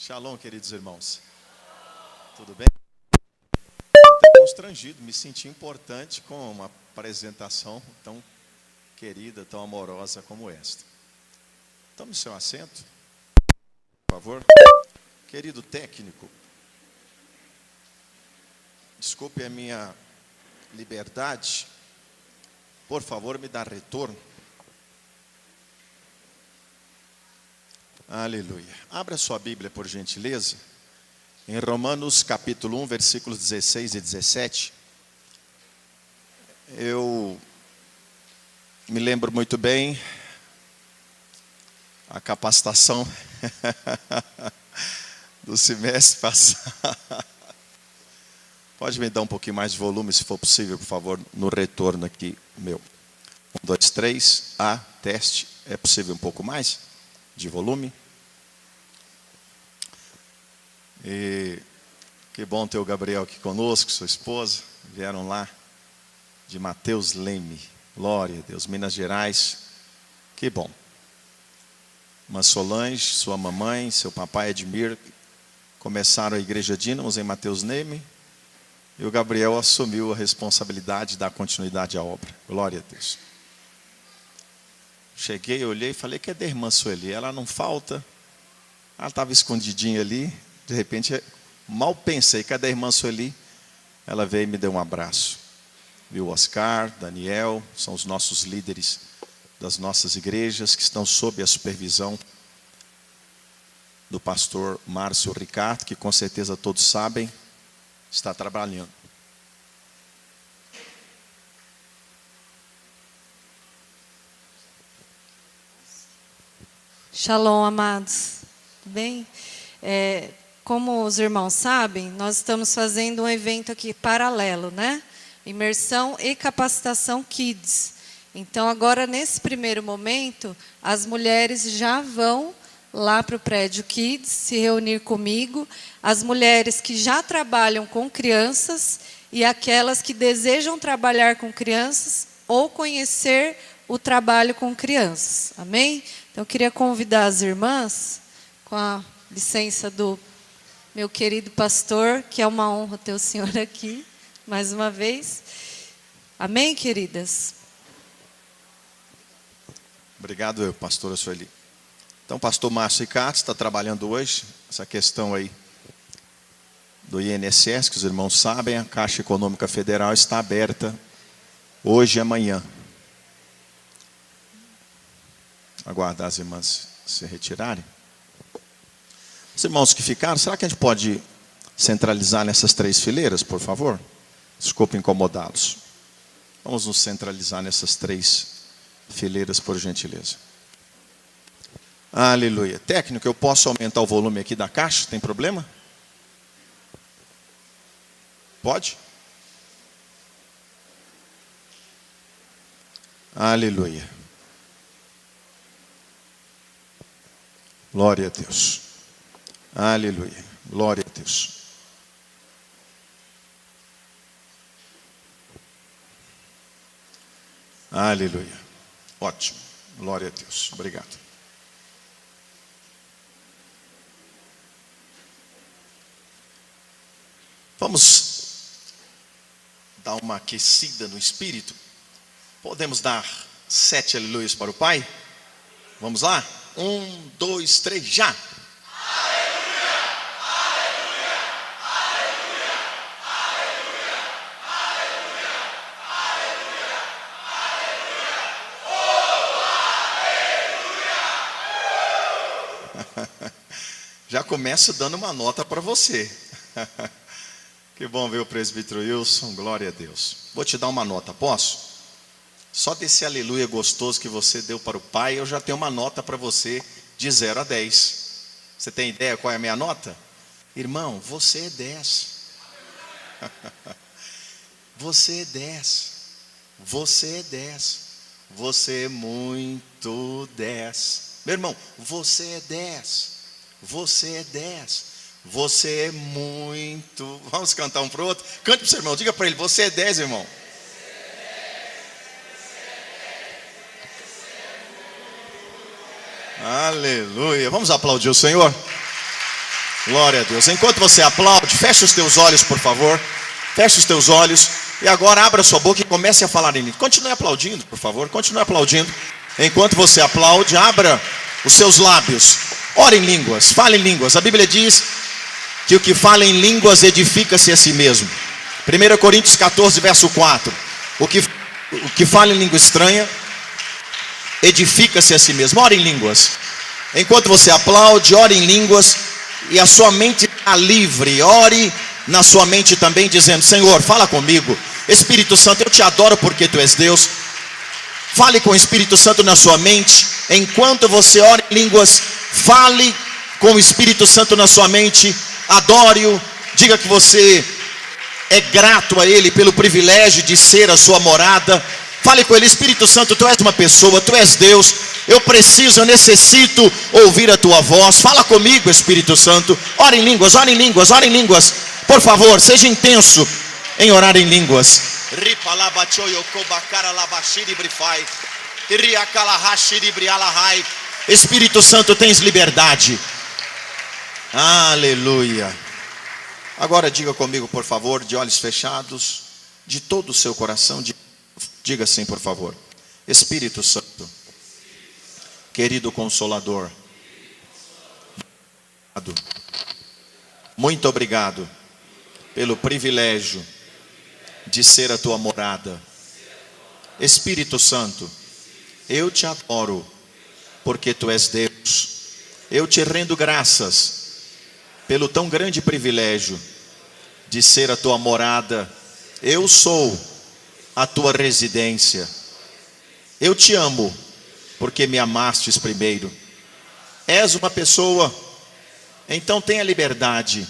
Shalom, queridos irmãos. Tudo bem? Estou constrangido, me senti importante com uma apresentação tão querida, tão amorosa como esta. Tome seu assento, por favor. Querido técnico, desculpe a minha liberdade, por favor, me dá retorno. Aleluia. Abra sua Bíblia, por gentileza, em Romanos capítulo 1, versículos 16 e 17. Eu me lembro muito bem a capacitação do semestre passado. Pode me dar um pouquinho mais de volume, se for possível, por favor, no retorno aqui, meu. 1, 2, 3, teste. É possível um pouco mais de volume? E que bom ter o Gabriel aqui conosco, sua esposa. Vieram lá de Mateus Leme. Glória a Deus, Minas Gerais. Que bom. Uma Solange, sua mamãe, seu papai Edmir, começaram a igreja Dínamos em Mateus Leme. E o Gabriel assumiu a responsabilidade de dar continuidade à obra. Glória a Deus. Cheguei, olhei e falei, cadê a irmã Sueli? Ela não falta. Ela estava escondidinha ali. De repente, mal pensei, cadê a irmã Sueli? Ela veio e me deu um abraço. Viu o Oscar, Daniel, são os nossos líderes das nossas igrejas, que estão sob a supervisão do pastor Márcio Ricardo, que com certeza todos sabem, está trabalhando. Shalom, amados. Tudo bem? Como os irmãos sabem, nós estamos fazendo um evento aqui paralelo, né? Imersão e capacitação Kids. Então, agora, nesse primeiro momento, as mulheres já vão lá para o prédio Kids se reunir comigo. As mulheres que já trabalham com crianças e aquelas que desejam trabalhar com crianças ou conhecer o trabalho com crianças. Amém? Então, eu queria convidar as irmãs, com a licença do meu querido pastor, que é uma honra ter o senhor aqui, mais uma vez. Amém, queridas? Obrigado, pastora Sueli. Então, o pastor Márcio Ricardo está trabalhando hoje, essa questão aí do INSS, que os irmãos sabem, a Caixa Econômica Federal está aberta hoje e amanhã. Aguardar as irmãs se retirarem. Os irmãos que ficaram, será que a gente pode centralizar nessas 3 fileiras, por favor? Desculpe incomodá-los. Vamos nos centralizar nessas 3 fileiras, por gentileza. Aleluia. Técnico, eu posso aumentar o volume aqui da caixa? Tem problema? Pode? Aleluia. Glória a Deus. Aleluia. Glória a Deus. Aleluia. Ótimo. Glória a Deus. Obrigado. Vamos dar uma aquecida no espírito. Podemos dar 7 aleluias para o Pai? Vamos lá? 1, 2, 3, já! Já começo dando uma nota para você. Que bom ver o presbítero Wilson, glória a Deus. Vou te dar uma nota, posso? Só desse aleluia gostoso que você deu para o Pai, eu já tenho uma nota para você de 0 a 10. Você tem ideia qual é a minha nota? Irmão, você é 10. Você é 10. Você é 10. Você é muito 10. Meu irmão, você é 10. Você é 10. Você é muito. Vamos cantar um para o outro? Cante para o seu irmão, diga para ele, você é 10, irmão. Aleluia. Vamos aplaudir o Senhor. Glória a Deus. Enquanto você aplaude, feche os teus olhos, por favor. Feche os teus olhos. E agora abra sua boca e comece a falar em línguas. Continue aplaudindo, por favor. Continue aplaudindo. Enquanto você aplaude, abra os seus lábios. Ore em línguas, fale em línguas. A Bíblia diz que o que fala em línguas edifica-se a si mesmo. 1 Coríntios 14, verso 4. O que fala em língua estranha edifica-se a si mesmo. Ore em línguas. Enquanto você aplaude, ore em línguas. E a sua mente está livre. Ore na sua mente também, dizendo: Senhor, fala comigo. Espírito Santo, eu te adoro porque tu és Deus. Fale com o Espírito Santo na sua mente. Enquanto você ora em línguas, fale com o Espírito Santo na sua mente. Adore-o. Diga que você é grato a Ele pelo privilégio de ser a sua morada. Fale com Ele: Espírito Santo, tu és uma pessoa, tu és Deus. Eu necessito ouvir a tua voz. Fala comigo, Espírito Santo. Ore em línguas, ore em línguas, ore em línguas. Por favor, seja intenso em orar em línguas. Espírito Santo, tens liberdade. Aleluia. Agora diga comigo, por favor, de olhos fechados, de todo o seu coração, diga assim, por favor: Espírito Santo, querido Consolador, muito obrigado pelo privilégio de ser a tua morada. Espírito Santo, eu te adoro porque tu és Deus. Eu te rendo graças pelo tão grande privilégio de ser a tua morada. Eu sou a tua residência. Eu te amo porque me amastes primeiro. És uma pessoa, então tenha liberdade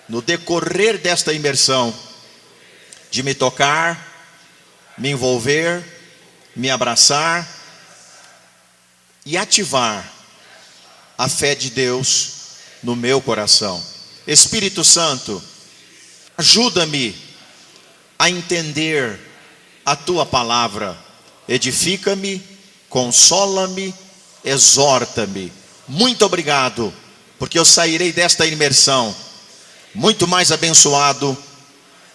no decorrer desta imersão de me tocar, me envolver, me abraçar e ativar a fé de Deus no meu coração. Espírito Santo, ajuda-me a entender a tua palavra. Edifica-me, consola-me, exorta-me. Muito obrigado, porque eu sairei desta imersão muito mais abençoado,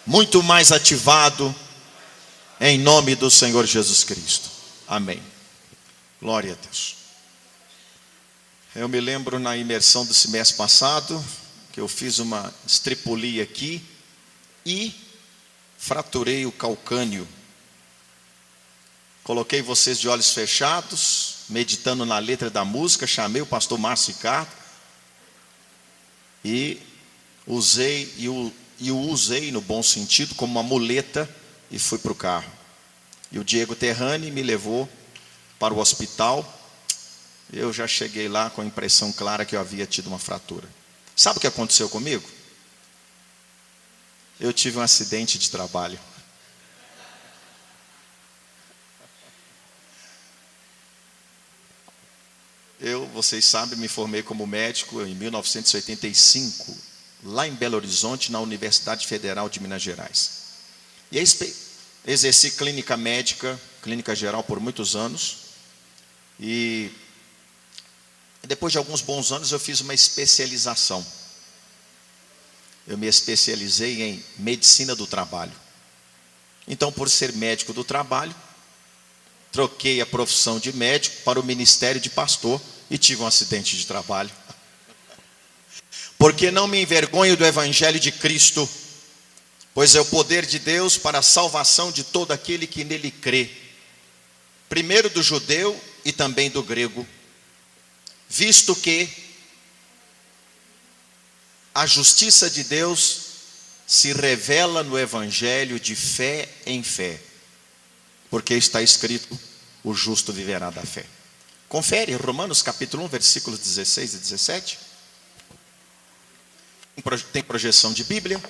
muito mais ativado, em nome do Senhor Jesus Cristo. Amém. Glória a Deus. Eu me lembro na imersão do semestre passado, que eu fiz uma estripulia aqui e fraturei o calcânio. Coloquei vocês de olhos fechados, meditando na letra da música, chamei o pastor Márcio Ricardo e o usei no bom sentido como uma muleta e fui para o carro. E o Diego Terrani me levou para o hospital. Eu já cheguei lá com a impressão clara que eu havia tido uma fratura. Sabe o que aconteceu comigo? Eu tive um acidente de trabalho. Vocês sabem, me formei como médico em 1985, lá em Belo Horizonte, na Universidade Federal de Minas Gerais. E exerci clínica médica, clínica geral por muitos anos. E depois de alguns bons anos eu fiz uma especialização. Eu me especializei em medicina do trabalho. Então, por ser médico do trabalho, troquei a profissão de médico para o ministério de pastor e tive um acidente de trabalho. Porque não me envergonho do evangelho de Cristo, pois é o poder de Deus para a salvação de todo aquele que nele crê, primeiro do judeu e também do grego, visto que a justiça de Deus se revela no evangelho de fé em fé, porque está escrito: o justo viverá da fé. Confere Romanos capítulo 1, versículos 16 e 17. Tem projeção de Bíblia.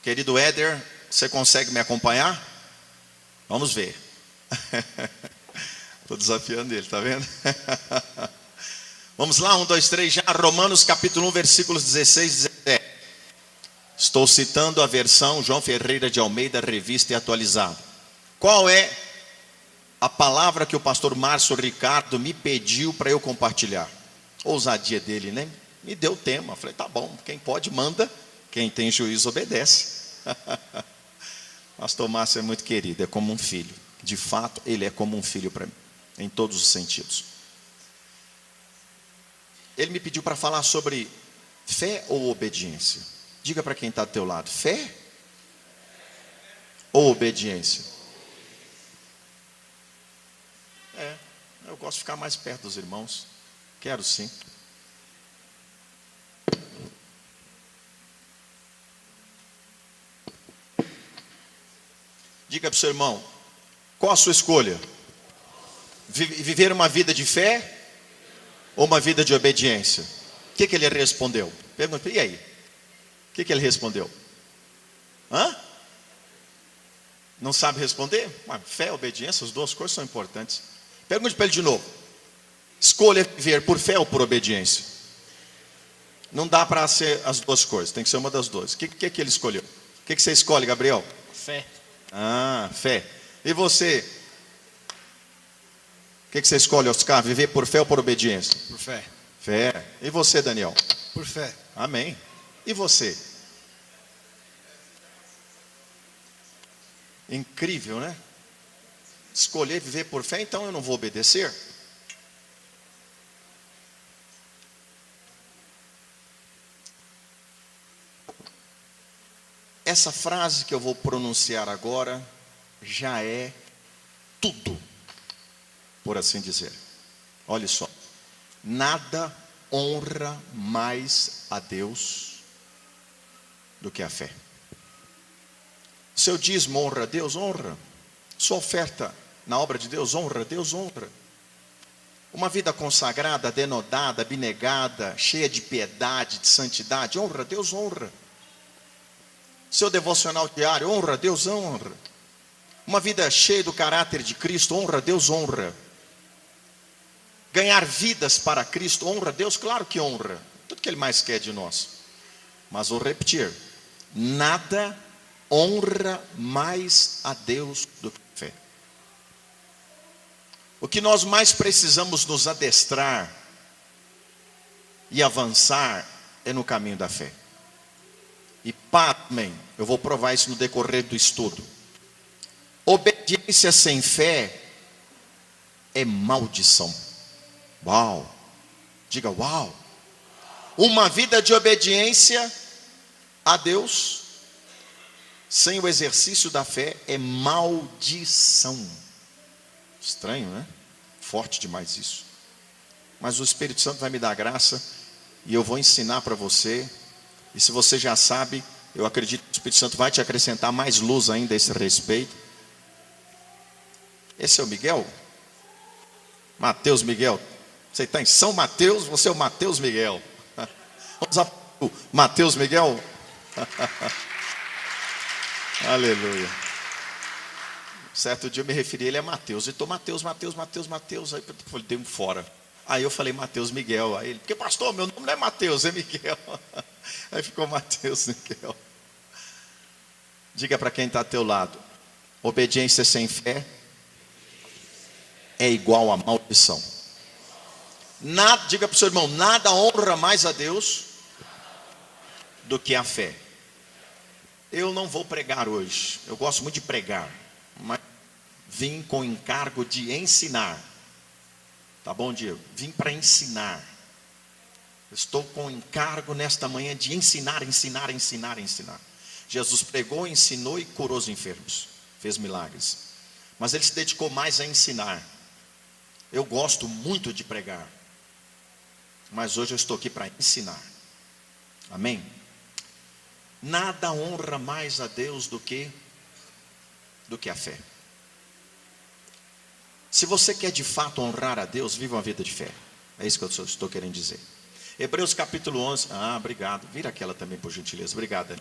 Querido Éder, você consegue me acompanhar? Vamos ver. Estou desafiando ele, está vendo? Vamos lá, 1, 2, 3, já. Romanos capítulo 1, versículos 16 e 17. Estou citando a versão João Ferreira de Almeida, revista e atualizada. Qual é a palavra que o pastor Márcio Ricardo me pediu para eu compartilhar? Ousadia dele, né? Me deu o tema. Falei, tá bom, quem pode manda, quem tem juízo obedece. Pastor Márcio é muito querido, é como um filho. De fato, ele é como um filho para mim, em todos os sentidos. Ele me pediu para falar sobre fé ou obediência. Diga para quem está do teu lado, fé ou obediência? Eu gosto de ficar mais perto dos irmãos. Quero sim. Diga para o seu irmão, qual a sua escolha? Viver uma vida de fé ou uma vida de obediência? O que ele respondeu? Pergunta, e aí? O que ele respondeu? Não sabe responder? Fé e obediência, as duas coisas são importantes. Pergunte para ele de novo. Escolha viver por fé ou por obediência? Não dá para ser as duas coisas, tem que ser uma das duas. O que ele escolheu? O que você escolhe, Gabriel? Fé. Fé. E você? O que você escolhe, Oscar? Viver por fé ou por obediência? Por fé. Fé. E você, Daniel? Por fé. Amém. E você? Incrível, né? Escolher viver por fé, então eu não vou obedecer? Essa frase que eu vou pronunciar agora já é tudo, por assim dizer. Olha só. Nada honra mais a Deus do que a fé. Seu dízimo honra a Deus? Honra. Sua oferta na obra de Deus? Honra a Deus? Honra. Uma vida consagrada, denodada, abnegada, cheia de piedade, de santidade? Honra a Deus? Honra. Seu devocional diário? Honra a Deus? Honra. Uma vida cheia do caráter de Cristo? Honra a Deus? Honra. Ganhar vidas para Cristo? Honra a Deus? Claro que honra. Tudo que Ele mais quer de nós. Mas vou repetir. Nada honra mais a Deus do que a fé. O que nós mais precisamos nos adestrar e avançar é no caminho da fé. E pasmem, eu vou provar isso no decorrer do estudo. Obediência sem fé é maldição. Uau! Diga uau! Uma vida de obediência a Deus sem o exercício da fé é maldição. Estranho, né? Forte demais isso. Mas o Espírito Santo vai me dar graça e eu vou ensinar para você. E se você já sabe, eu acredito que o Espírito Santo vai te acrescentar mais luz ainda a esse respeito. Esse é o Miguel? Mateus Miguel. Você está em São Mateus, você é o Mateus Miguel. Vamos lá, Mateus Miguel. Aleluia. Certo dia eu me referi a ele a Mateus. E estou Mateus. Aí eu falei, dei um fora. Aí eu falei Mateus Miguel. Aí ele, porque pastor, meu nome não é Mateus, é Miguel. Aí ficou Mateus Miguel. Diga para quem está ao teu lado. Obediência sem fé é igual a maldição. Diga para o seu irmão, nada honra mais a Deus do que a fé. Eu não vou pregar hoje. Eu gosto muito de pregar, mas vim com o encargo de ensinar. Tá bom, Diego? Vim para ensinar. Estou com o encargo nesta manhã de ensinar. Jesus pregou, ensinou e curou os enfermos. Fez milagres. Mas ele se dedicou mais a ensinar. Eu gosto muito de pregar. Mas hoje eu estou aqui para ensinar. Amém? Nada honra mais a Deus do que a fé. Se você quer de fato honrar a Deus, viva uma vida de fé. É isso que eu estou querendo dizer. Hebreus capítulo 11. Obrigado. Vira aquela também, por gentileza. Obrigado.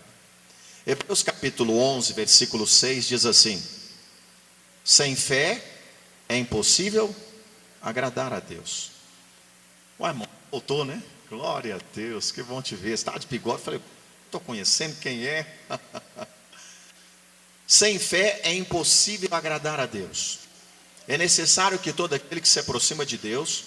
Hebreus capítulo 11, versículo 6 diz assim: sem fé é impossível agradar a Deus. Ué, irmão, voltou, né? Glória a Deus, que bom te ver. Você estava de bigode, falei, estou conhecendo quem é. Sem fé é impossível agradar a Deus. É necessário que todo aquele que se aproxima de Deus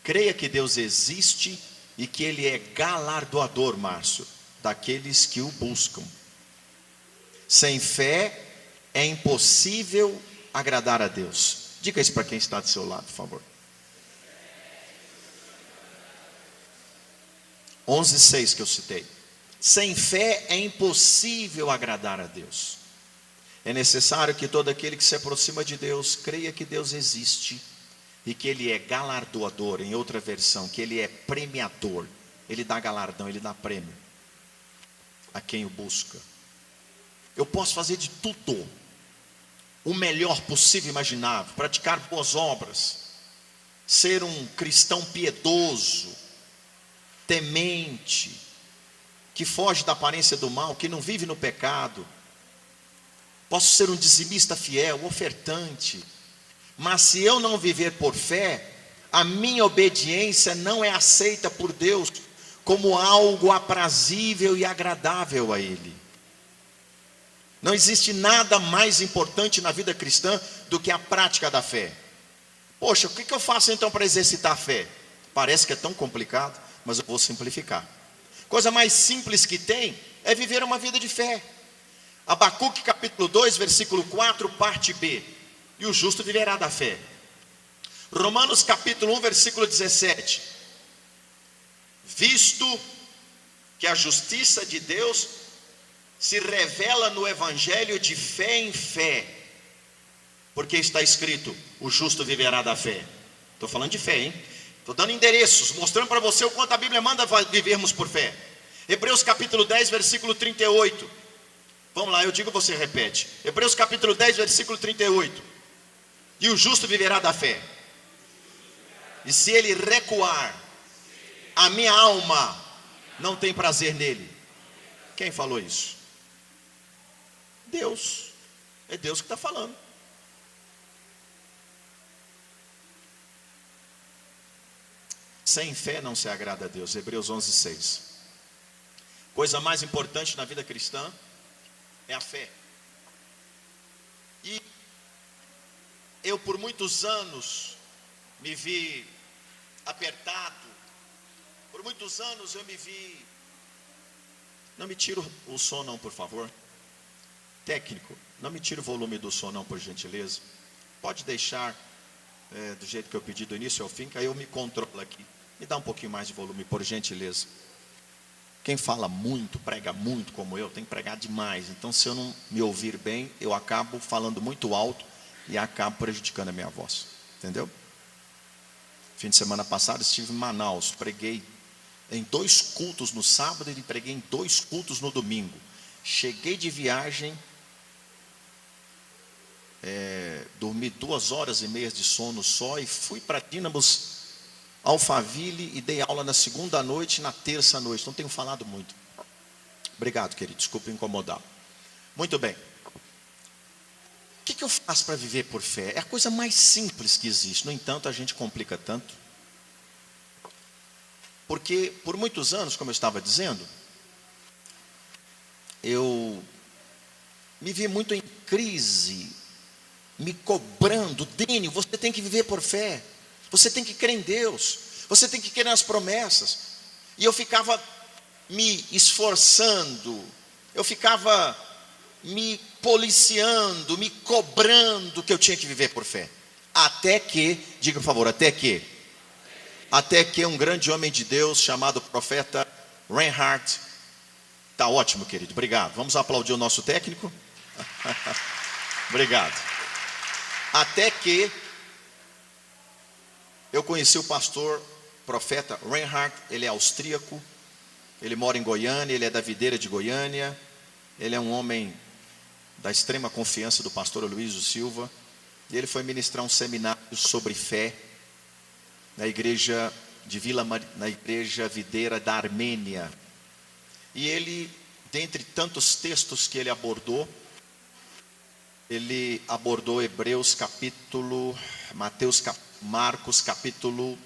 creia que Deus existe e que Ele é galardoador, Márcio, daqueles que o buscam. Sem fé é impossível agradar a Deus. Diga isso para quem está do seu lado, por favor. 11:6 que eu citei. Sem fé é impossível agradar a Deus. É necessário que todo aquele que se aproxima de Deus creia que Deus existe e que Ele é galardoador, em outra versão, que Ele é premiador. Ele dá galardão, Ele dá prêmio a quem o busca. Eu posso fazer de tudo, o melhor possível e imaginável, praticar boas obras, ser um cristão piedoso, temente, que foge da aparência do mal, que não vive no pecado. Posso ser um dizimista fiel, ofertante, mas se eu não viver por fé, a minha obediência não é aceita por Deus como algo aprazível e agradável a Ele. Não existe nada mais importante na vida cristã do que a prática da fé. Poxa, o que eu faço então para exercitar a fé? Parece que é tão complicado, mas eu vou simplificar. Coisa mais simples que tem é viver uma vida de fé. Abacuque capítulo 2, versículo 4, parte B. E o justo viverá da fé. Romanos capítulo 1, versículo 17. Visto que a justiça de Deus se revela no evangelho de fé em fé, porque está escrito, o justo viverá da fé. Estou falando de fé, hein? Estou dando endereços, mostrando para você o quanto a Bíblia manda vivermos por fé. Hebreus capítulo 10, versículo 38. Vamos lá, eu digo, você repete. Hebreus capítulo 10, versículo 38. E o justo viverá da fé. E se ele recuar, a minha alma não tem prazer nele. Quem falou isso? Deus. É Deus que está falando. Sem fé não se agrada a Deus. Hebreus 11:6. Coisa mais importante na vida cristã é a fé. E eu por muitos anos me vi apertado. Por muitos anos eu me vi... Não me tira o som não, por favor. Técnico, não me tira o volume do som não, por gentileza. Pode deixar do jeito que eu pedi do início ao fim, que aí eu me controlo aqui. Me dá um pouquinho mais de volume, por gentileza. Quem fala muito, prega muito como eu, tem que pregar demais. Então se eu não me ouvir bem, eu acabo falando muito alto e acabo prejudicando a minha voz. Entendeu? Fim de semana passado estive em Manaus, preguei em 2 cultos no sábado e preguei em 2 cultos no domingo. Cheguei de viagem, dormi 2 horas e meia de sono só e fui para Dínamos Alphaville e dei aula na segunda noite e na terça noite. Não tenho falado muito. Obrigado, querido, desculpa incomodar. Muito bem. O que eu faço para viver por fé? É a coisa mais simples que existe. No entanto, a gente complica tanto. Porque por muitos anos, como eu estava dizendo, eu me vi muito em crise, me cobrando. Dênio, você tem que viver por fé. Você tem que crer em Deus. Você tem que crer nas promessas. E eu ficava me esforçando. Eu ficava me policiando, me cobrando que eu tinha que viver por fé. Até que, diga por favor, até que um grande homem de Deus chamado profeta Reinhard, tá ótimo, querido, obrigado. Vamos aplaudir o nosso técnico. Obrigado. Até que eu conheci o pastor profeta Reinhard. Ele é austríaco, ele mora em Goiânia, ele é da videira de Goiânia. Ele é um homem da extrema confiança do pastor Aloysio Silva. E ele foi ministrar um seminário sobre fé na igreja na igreja videira da Armênia. E ele, dentre tantos textos que ele abordou Hebreus capítulo, Marcos capítulo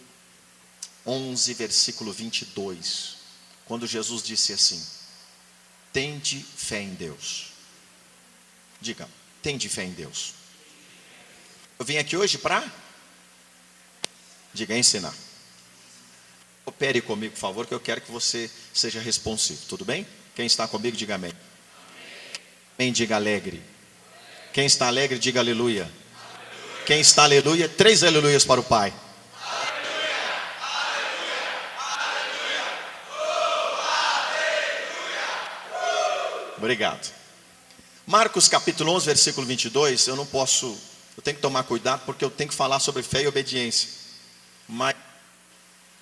11, versículo 22, quando Jesus disse assim: tende fé em Deus. Diga, tende fé em Deus. Eu vim aqui hoje para, diga, ensinar. Coopere comigo, por favor, que eu quero que você seja responsivo, tudo bem? Quem está comigo, diga amém. Amém, diga alegre. Quem está alegre, diga aleluia. Quem está aleluia, 3 aleluias para o Pai. Obrigado. Marcos capítulo 11, versículo 22, eu tenho que tomar cuidado porque eu tenho que falar sobre fé e obediência. Mas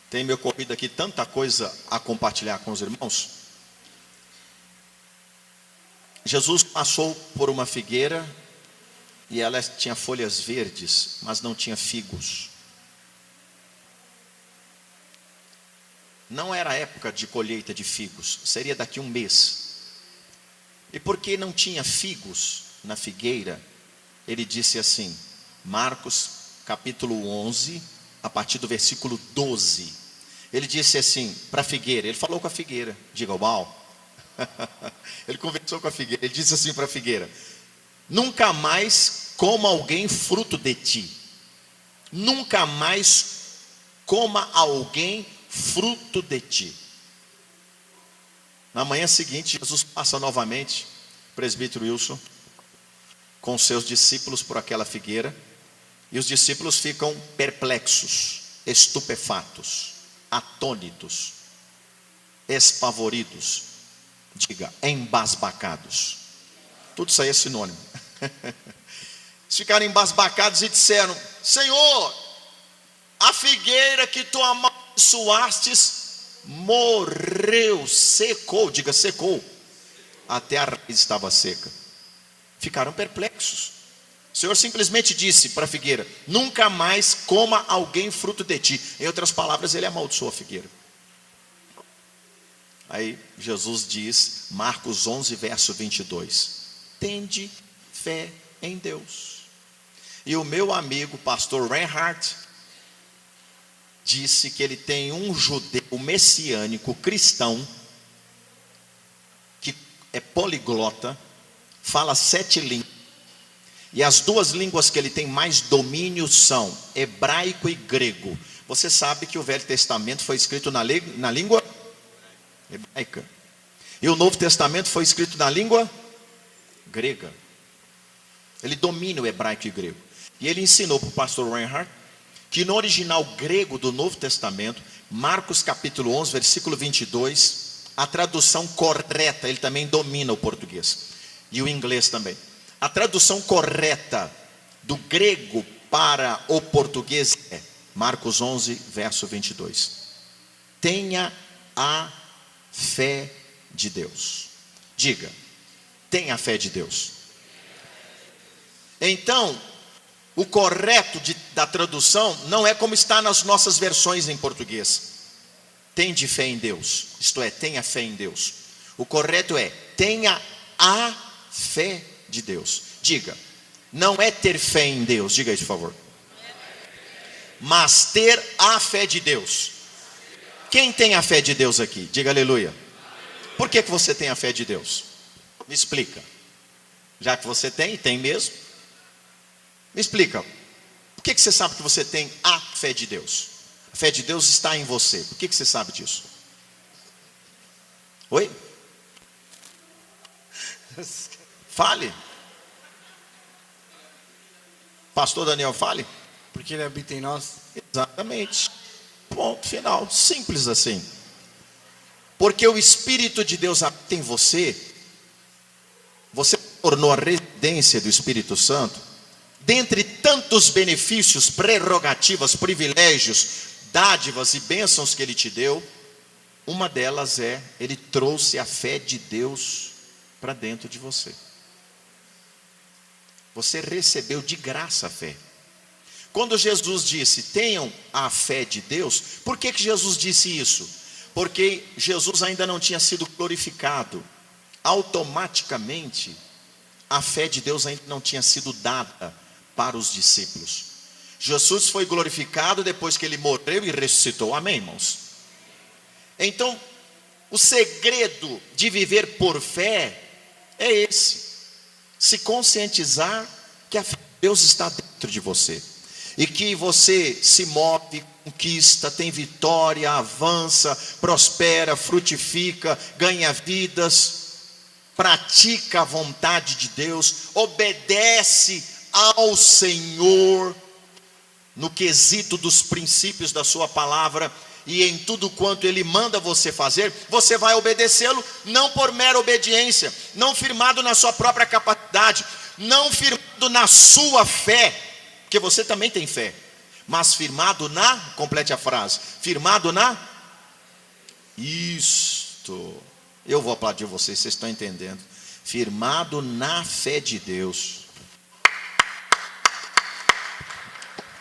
tem me ocorrido aqui tanta coisa a compartilhar com os irmãos. Jesus passou por uma figueira e ela tinha folhas verdes, mas não tinha figos. Não era a época de colheita de figos, seria daqui um mês. E porque não tinha figos na figueira, ele disse assim, Marcos capítulo 11, a partir do versículo 12. Ele disse assim para a figueira, ele falou com a figueira, diga uau. Ele conversou com a figueira, ele disse assim para a figueira, nunca mais coma alguém fruto de ti. Nunca mais coma alguém fruto de ti. Na manhã seguinte, Jesus passa novamente, presbítero Wilson, com seus discípulos por aquela figueira, e os discípulos ficam perplexos, estupefatos, atônitos, espavoridos, diga, embasbacados. Tudo isso aí é sinônimo. Eles ficaram embasbacados e disseram, Senhor, a figueira que tu amaldiçoastes morreu, secou, diga secou, até a raiz estava seca. Ficaram perplexos. O Senhor simplesmente disse para a figueira, nunca mais coma alguém fruto de ti. Em outras palavras, ele amaldiçoou a figueira. Aí Jesus diz, Marcos 11, verso 22, tende fé em Deus. E o meu amigo, pastor Reinhardt, disse que ele tem um judeu messiânico cristão, que é poliglota, fala 7 línguas, e as 2 línguas que ele tem mais domínio são hebraico e grego. Você sabe que o Velho Testamento foi escrito na língua hebraica, e o Novo Testamento foi escrito na língua grega. Ele domina o hebraico e o grego, e ele ensinou para o pastor Reinhardt que no original grego do Novo Testamento, Marcos capítulo 11, versículo 22, a tradução correta, ele também domina o português, e o inglês também. A tradução correta do grego para o português é, Marcos 11, verso 22. Tenha a fé de Deus. Diga, tenha a fé de Deus. Então, o correto da tradução não é como está nas nossas versões em português. Tende fé em Deus, isto é, tenha fé em Deus. O correto é, tenha a fé de Deus. Diga, não é ter fé em Deus, diga isso por favor. Mas ter a fé de Deus. Quem tem a fé de Deus aqui? Diga aleluia. Por que você tem a fé de Deus? Me explica. Já que você tem, e tem mesmo. Me explica, por que você sabe que você tem a fé de Deus? A fé de Deus está em você, por que você sabe disso? Oi? Fale. Pastor Daniel, fale. Porque ele habita em nós. Exatamente, ponto final, simples assim. Porque o Espírito de Deus habita em você, você tornou a residência do Espírito Santo. Dentre tantos benefícios, prerrogativas, privilégios, dádivas e bênçãos que Ele te deu, uma delas é, Ele trouxe a fé de Deus para dentro de você. Você recebeu de graça a fé. Quando Jesus disse, tenham a fé de Deus, por que Jesus disse isso? Porque Jesus ainda não tinha sido glorificado. Automaticamente, a fé de Deus ainda não tinha sido dada para os discípulos. Jesus foi glorificado depois que ele morreu e ressuscitou. Amém, irmãos? Então, o segredo de viver por fé é esse: se conscientizar que a fé de Deus está dentro de você, e que você se move conquista, tem vitória, avança, prospera, frutifica, ganha vidas, pratica a vontade de Deus, obedece ao Senhor no quesito dos princípios da sua palavra, e em tudo quanto Ele manda você fazer, você vai obedecê-lo, não por mera obediência, não firmado na sua própria capacidade, não firmado na sua fé, porque você também tem fé, mas firmado na, complete a frase, firmado na, isto, eu vou aplaudir vocês, vocês estão entendendo, firmado na fé de Deus.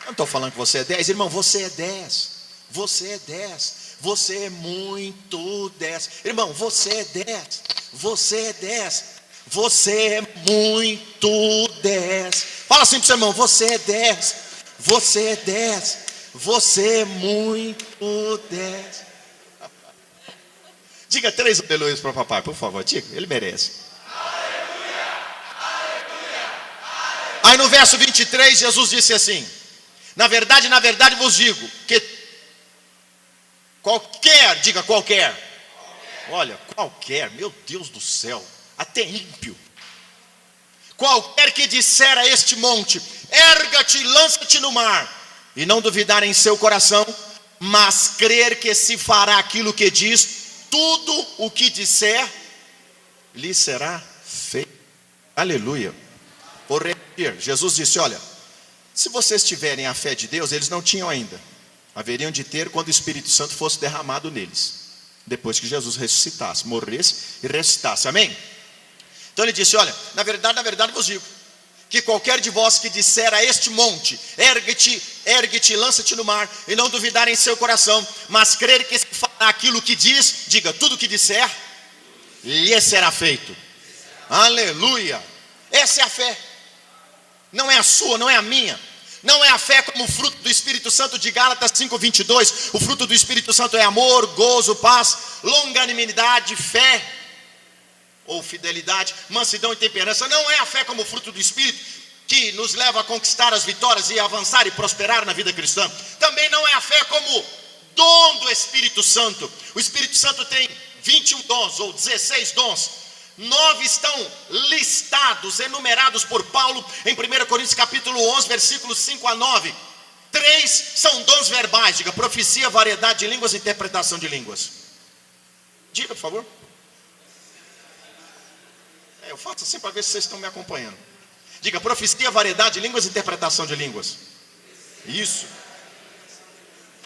Eu não estou falando que você é 10, irmão, você é 10, você é 10, você é muito 10, irmão, você é 10, você é 10, você é muito 10, fala assim para o seu irmão, você é 10, você é 10, você é muito 10, diga 3 aleluias para o papai, por favor, diga, ele merece. Aleluia, aleluia, aleluia. Aí no verso 23, Jesus disse assim: na verdade vos digo, que qualquer, diga qualquer, olha, qualquer, meu Deus do céu, até ímpio, qualquer que disser a este monte, erga-te e lança-te no mar, e não duvidar em seu coração, mas crer que se fará aquilo que diz, tudo o que disser, lhe será feito. Aleluia. Vou repetir, Jesus disse, olha, se vocês tiverem a fé de Deus, eles não tinham ainda, haveriam de ter quando o Espírito Santo fosse derramado neles, depois que Jesus ressuscitasse, morresse e ressuscitasse, amém? Então ele disse, olha, na verdade vos digo, que qualquer de vós que disser a este monte, ergue-te, lança-te no mar, e não duvidar em seu coração, mas crer que se fará aquilo que diz, diga, tudo que disser, lhe será feito. Aleluia, essa é a fé, não é a sua, não é a minha, não é a fé como fruto do Espírito Santo de Gálatas 5:22, o fruto do Espírito Santo é amor, gozo, paz, longanimidade, fé, ou fidelidade, mansidão e temperança. Não é a fé como fruto do Espírito que nos leva a conquistar as vitórias e avançar e prosperar na vida cristã. Também não é a fé como dom do Espírito Santo. O Espírito Santo tem 21 dons ou 16 dons. 9 estão listados, enumerados por Paulo em 1 Coríntios capítulo 11, versículos 5 a 9. 3 são dons verbais, diga, profecia, variedade de línguas e interpretação de línguas. Diga, por favor. Eu faço assim para ver se vocês estão me acompanhando. Diga, profecia, variedade de línguas e interpretação de línguas. Isso.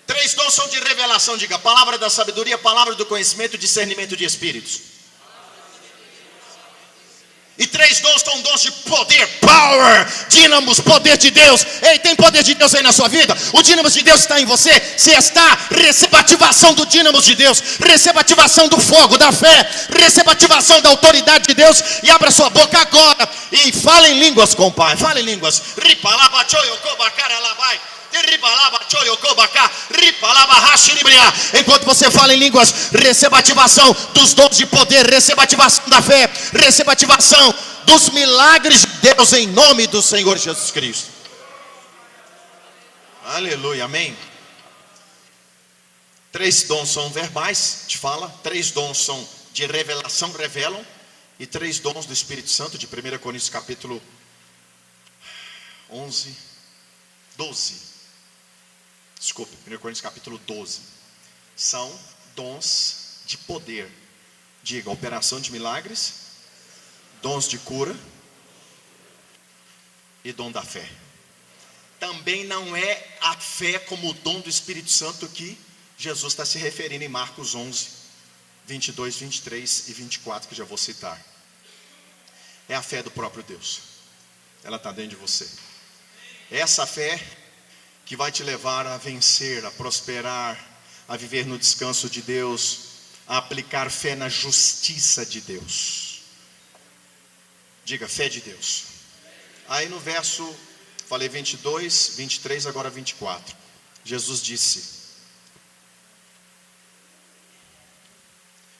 3 dons são de revelação, diga, palavra da sabedoria, palavra do conhecimento e discernimento de espíritos. E 3 dons são dons de poder, power, dínamos, poder de Deus. Ei, tem poder de Deus aí na sua vida? O dínamo de Deus está em você. Se está, receba ativação do dínamo de Deus, receba ativação do fogo, da fé, receba ativação da autoridade de Deus. E abra sua boca agora e fale em línguas com o Pai. Fale em línguas. Enquanto você fala em línguas, receba ativação dos dons de poder, receba ativação da fé, receba ativação dos milagres de Deus em nome do Senhor Jesus Cristo. Aleluia, amém. 3 dons são verbais, te fala. 3 dons são de revelação, revelam. E 3 dons do Espírito Santo, de 1 Coríntios capítulo 12. 1 Coríntios capítulo 12, são dons de poder, diga, operação de milagres, dons de cura e dom da fé. Também não é a fé como o dom do Espírito Santo que Jesus está se referindo em Marcos 11, 22, 23 e 24, que já vou citar. É a fé do próprio Deus, ela está dentro de você. Essa fé que vai te levar a vencer, a prosperar, a viver no descanso de Deus, a aplicar fé na justiça de Deus. Diga, fé de Deus. Aí no verso, falei 22, 23, agora 24. Jesus disse: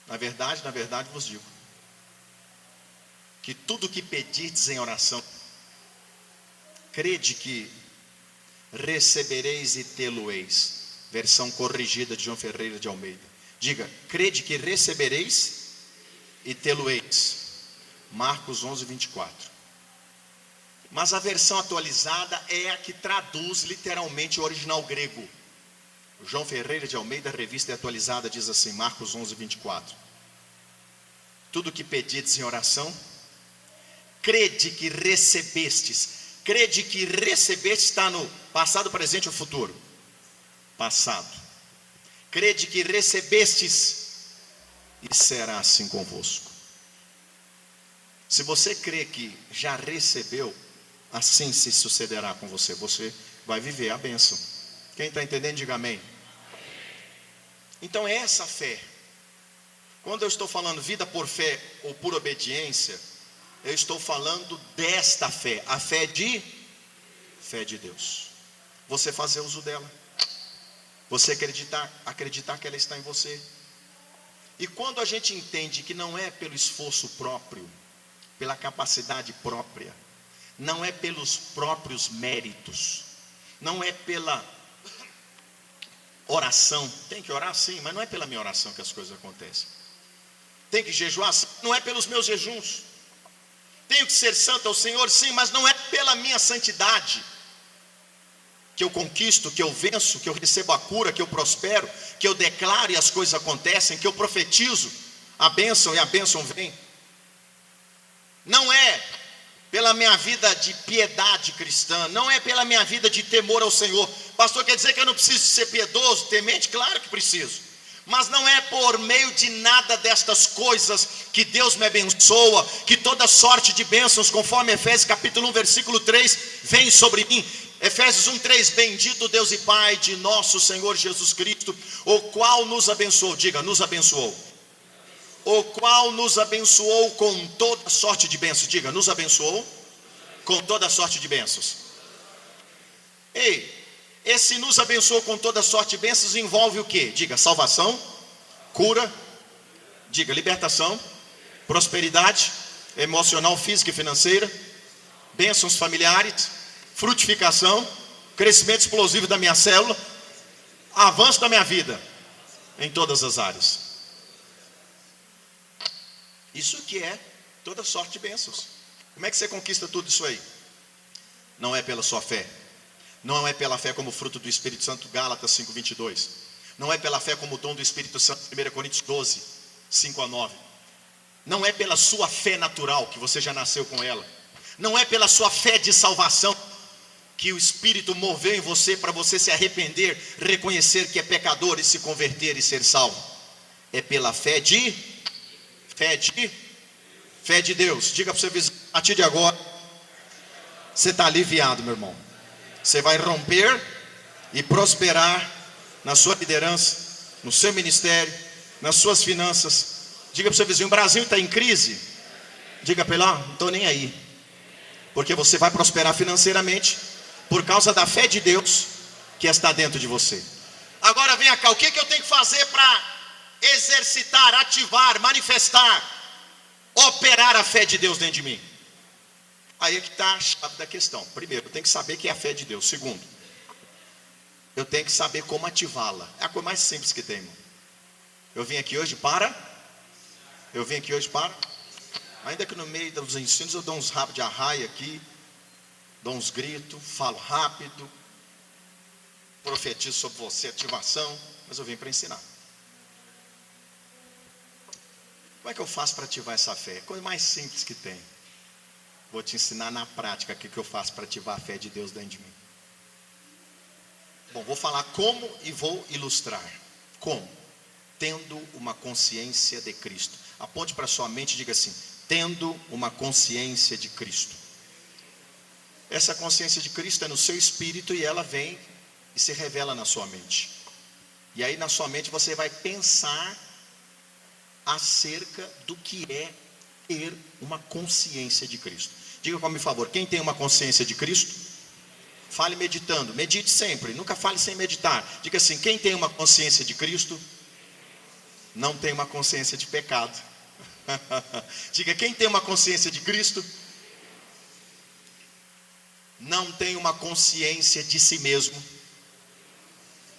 na verdade vos digo, que tudo que pedirdes em oração, crede que recebereis e tê-lo-eis. versão corrigida de João Ferreira de Almeida. Diga: crede que recebereis e tê-lo-eis. Marcos 11, 24. Mas a versão atualizada é a que traduz literalmente o original grego. João Ferreira de Almeida, revista atualizada, diz assim, Marcos 11, 24. Tudo que pedides em oração, crede que recebestes. Crede que recebestes está no passado, presente ou futuro? Passado. Crede que recebestes, e será assim convosco. Se você crê que já recebeu, assim se sucederá com você. Você vai viver a bênção. Quem está entendendo, diga amém. Então é essa fé. Quando eu estou falando vida por fé ou por obediência, eu estou falando desta fé, a fé de Deus. Você fazer uso dela. Você acreditar que ela está em você. E quando a gente entende que não é pelo esforço próprio, pela capacidade própria, não é pelos próprios méritos, não é pela oração. Tem que orar sim, mas não é pela minha oração que as coisas acontecem. Tem que jejuar sim, não é pelos meus jejuns. Tenho que ser santo ao Senhor sim, mas não é pela minha santidade que eu conquisto, que eu venço, que eu recebo a cura, que eu prospero, que eu declaro e as coisas acontecem, que eu profetizo a bênção e a bênção vem. Não é pela minha vida de piedade cristã, não é pela minha vida de temor ao Senhor. Pastor, quer dizer que eu não preciso ser piedoso, temente? Claro que preciso. Mas não é por meio de nada destas coisas que Deus me abençoa, que toda sorte de bênçãos, conforme Efésios capítulo 1, versículo 3, vem sobre mim. Efésios 1, 3, bendito Deus e Pai de nosso Senhor Jesus Cristo, o qual nos abençoou, diga, nos abençoou. O qual nos abençoou com toda sorte de bênçãos, diga, nos abençoou com toda sorte de bênçãos. Ei, esse nos abençoou com toda sorte de bênçãos envolve o que? Diga, salvação, cura, diga, libertação, prosperidade emocional, física e financeira, bênçãos familiares, frutificação, crescimento explosivo da minha célula, avanço da minha vida em todas as áreas. Isso que é toda sorte de bênçãos. Como é que você conquista tudo isso aí? Não é pela sua fé. Não é pela fé como fruto do Espírito Santo, Gálatas 5:22. Não é pela fé como dom do Espírito Santo, 1 Coríntios 12, 5-9. Não é pela sua fé natural, que você já nasceu com ela. Não é pela sua fé de salvação, que o Espírito moveu em você para você se arrepender, reconhecer que é pecador e se converter e ser salvo. É pela fé de Deus. Diga para você, a partir de agora, você está aliviado, meu irmão. Você vai romper e prosperar na sua liderança, no seu ministério, nas suas finanças. Diga para o seu vizinho, o Brasil está em crise. Diga para ele, não estou nem aí. Porque você vai prosperar financeiramente por causa da fé de Deus que está dentro de você. Agora vem cá, o que eu tenho que fazer para exercitar, ativar, manifestar, operar a fé de Deus dentro de mim? Aí é que está a chave da questão. Primeiro, eu tenho que saber que é a fé de Deus. Segundo, eu tenho que saber como ativá-la. É a coisa mais simples que tem, irmão. Eu vim aqui hoje para, ainda que no meio dos ensinos eu dou uns rabos de arraia aqui, dou uns gritos, falo rápido, profetizo sobre você, ativação, mas eu vim para ensinar. Como é que eu faço para ativar essa fé? É a coisa mais simples que tem. Vou te ensinar na prática o que eu faço para ativar a fé de Deus dentro de mim. Bom, vou falar como e vou ilustrar. Como? Tendo uma consciência de Cristo. Aponte para sua mente e diga assim: tendo uma consciência de Cristo. Essa consciência de Cristo é no seu espírito e ela vem e se revela na sua mente. E aí na sua mente você vai pensar acerca do que é ter uma consciência de Cristo. Diga comigo, por favor, quem tem uma consciência de Cristo? Fale meditando, medite sempre, nunca fale sem meditar. Diga assim, quem tem uma consciência de Cristo, não tem uma consciência de pecado. Diga, quem tem uma consciência de Cristo, não tem uma consciência de si mesmo.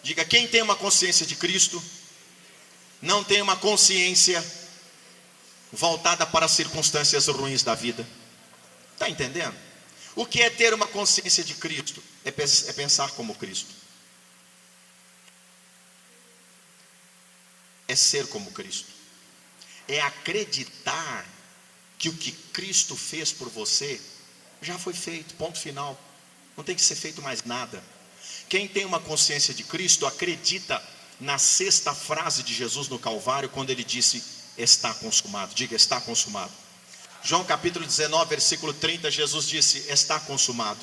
Diga, quem tem uma consciência de Cristo, não tem uma consciência voltada para as circunstâncias ruins da vida. Está entendendo? O que é ter uma consciência de Cristo? É pensar como Cristo. É ser como Cristo. É acreditar que o que Cristo fez por você já foi feito, ponto final. Não tem que ser feito mais nada. Quem tem uma consciência de Cristo acredita na sexta frase de Jesus no Calvário, quando ele disse, está consumado. Diga, está consumado. João capítulo 19, versículo 30, Jesus disse, está consumado.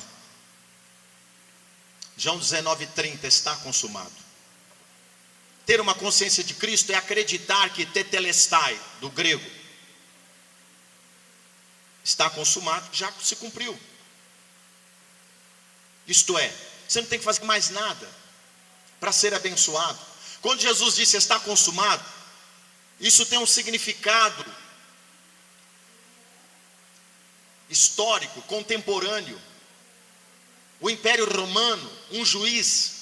João 19, 30, está consumado. Ter uma consciência de Cristo é acreditar que tetelestai, do grego, está consumado, já se cumpriu. Isto é, você não tem que fazer mais nada para ser abençoado. Quando Jesus disse está consumado, isso tem um significado histórico, contemporâneo. O Império Romano, um juiz,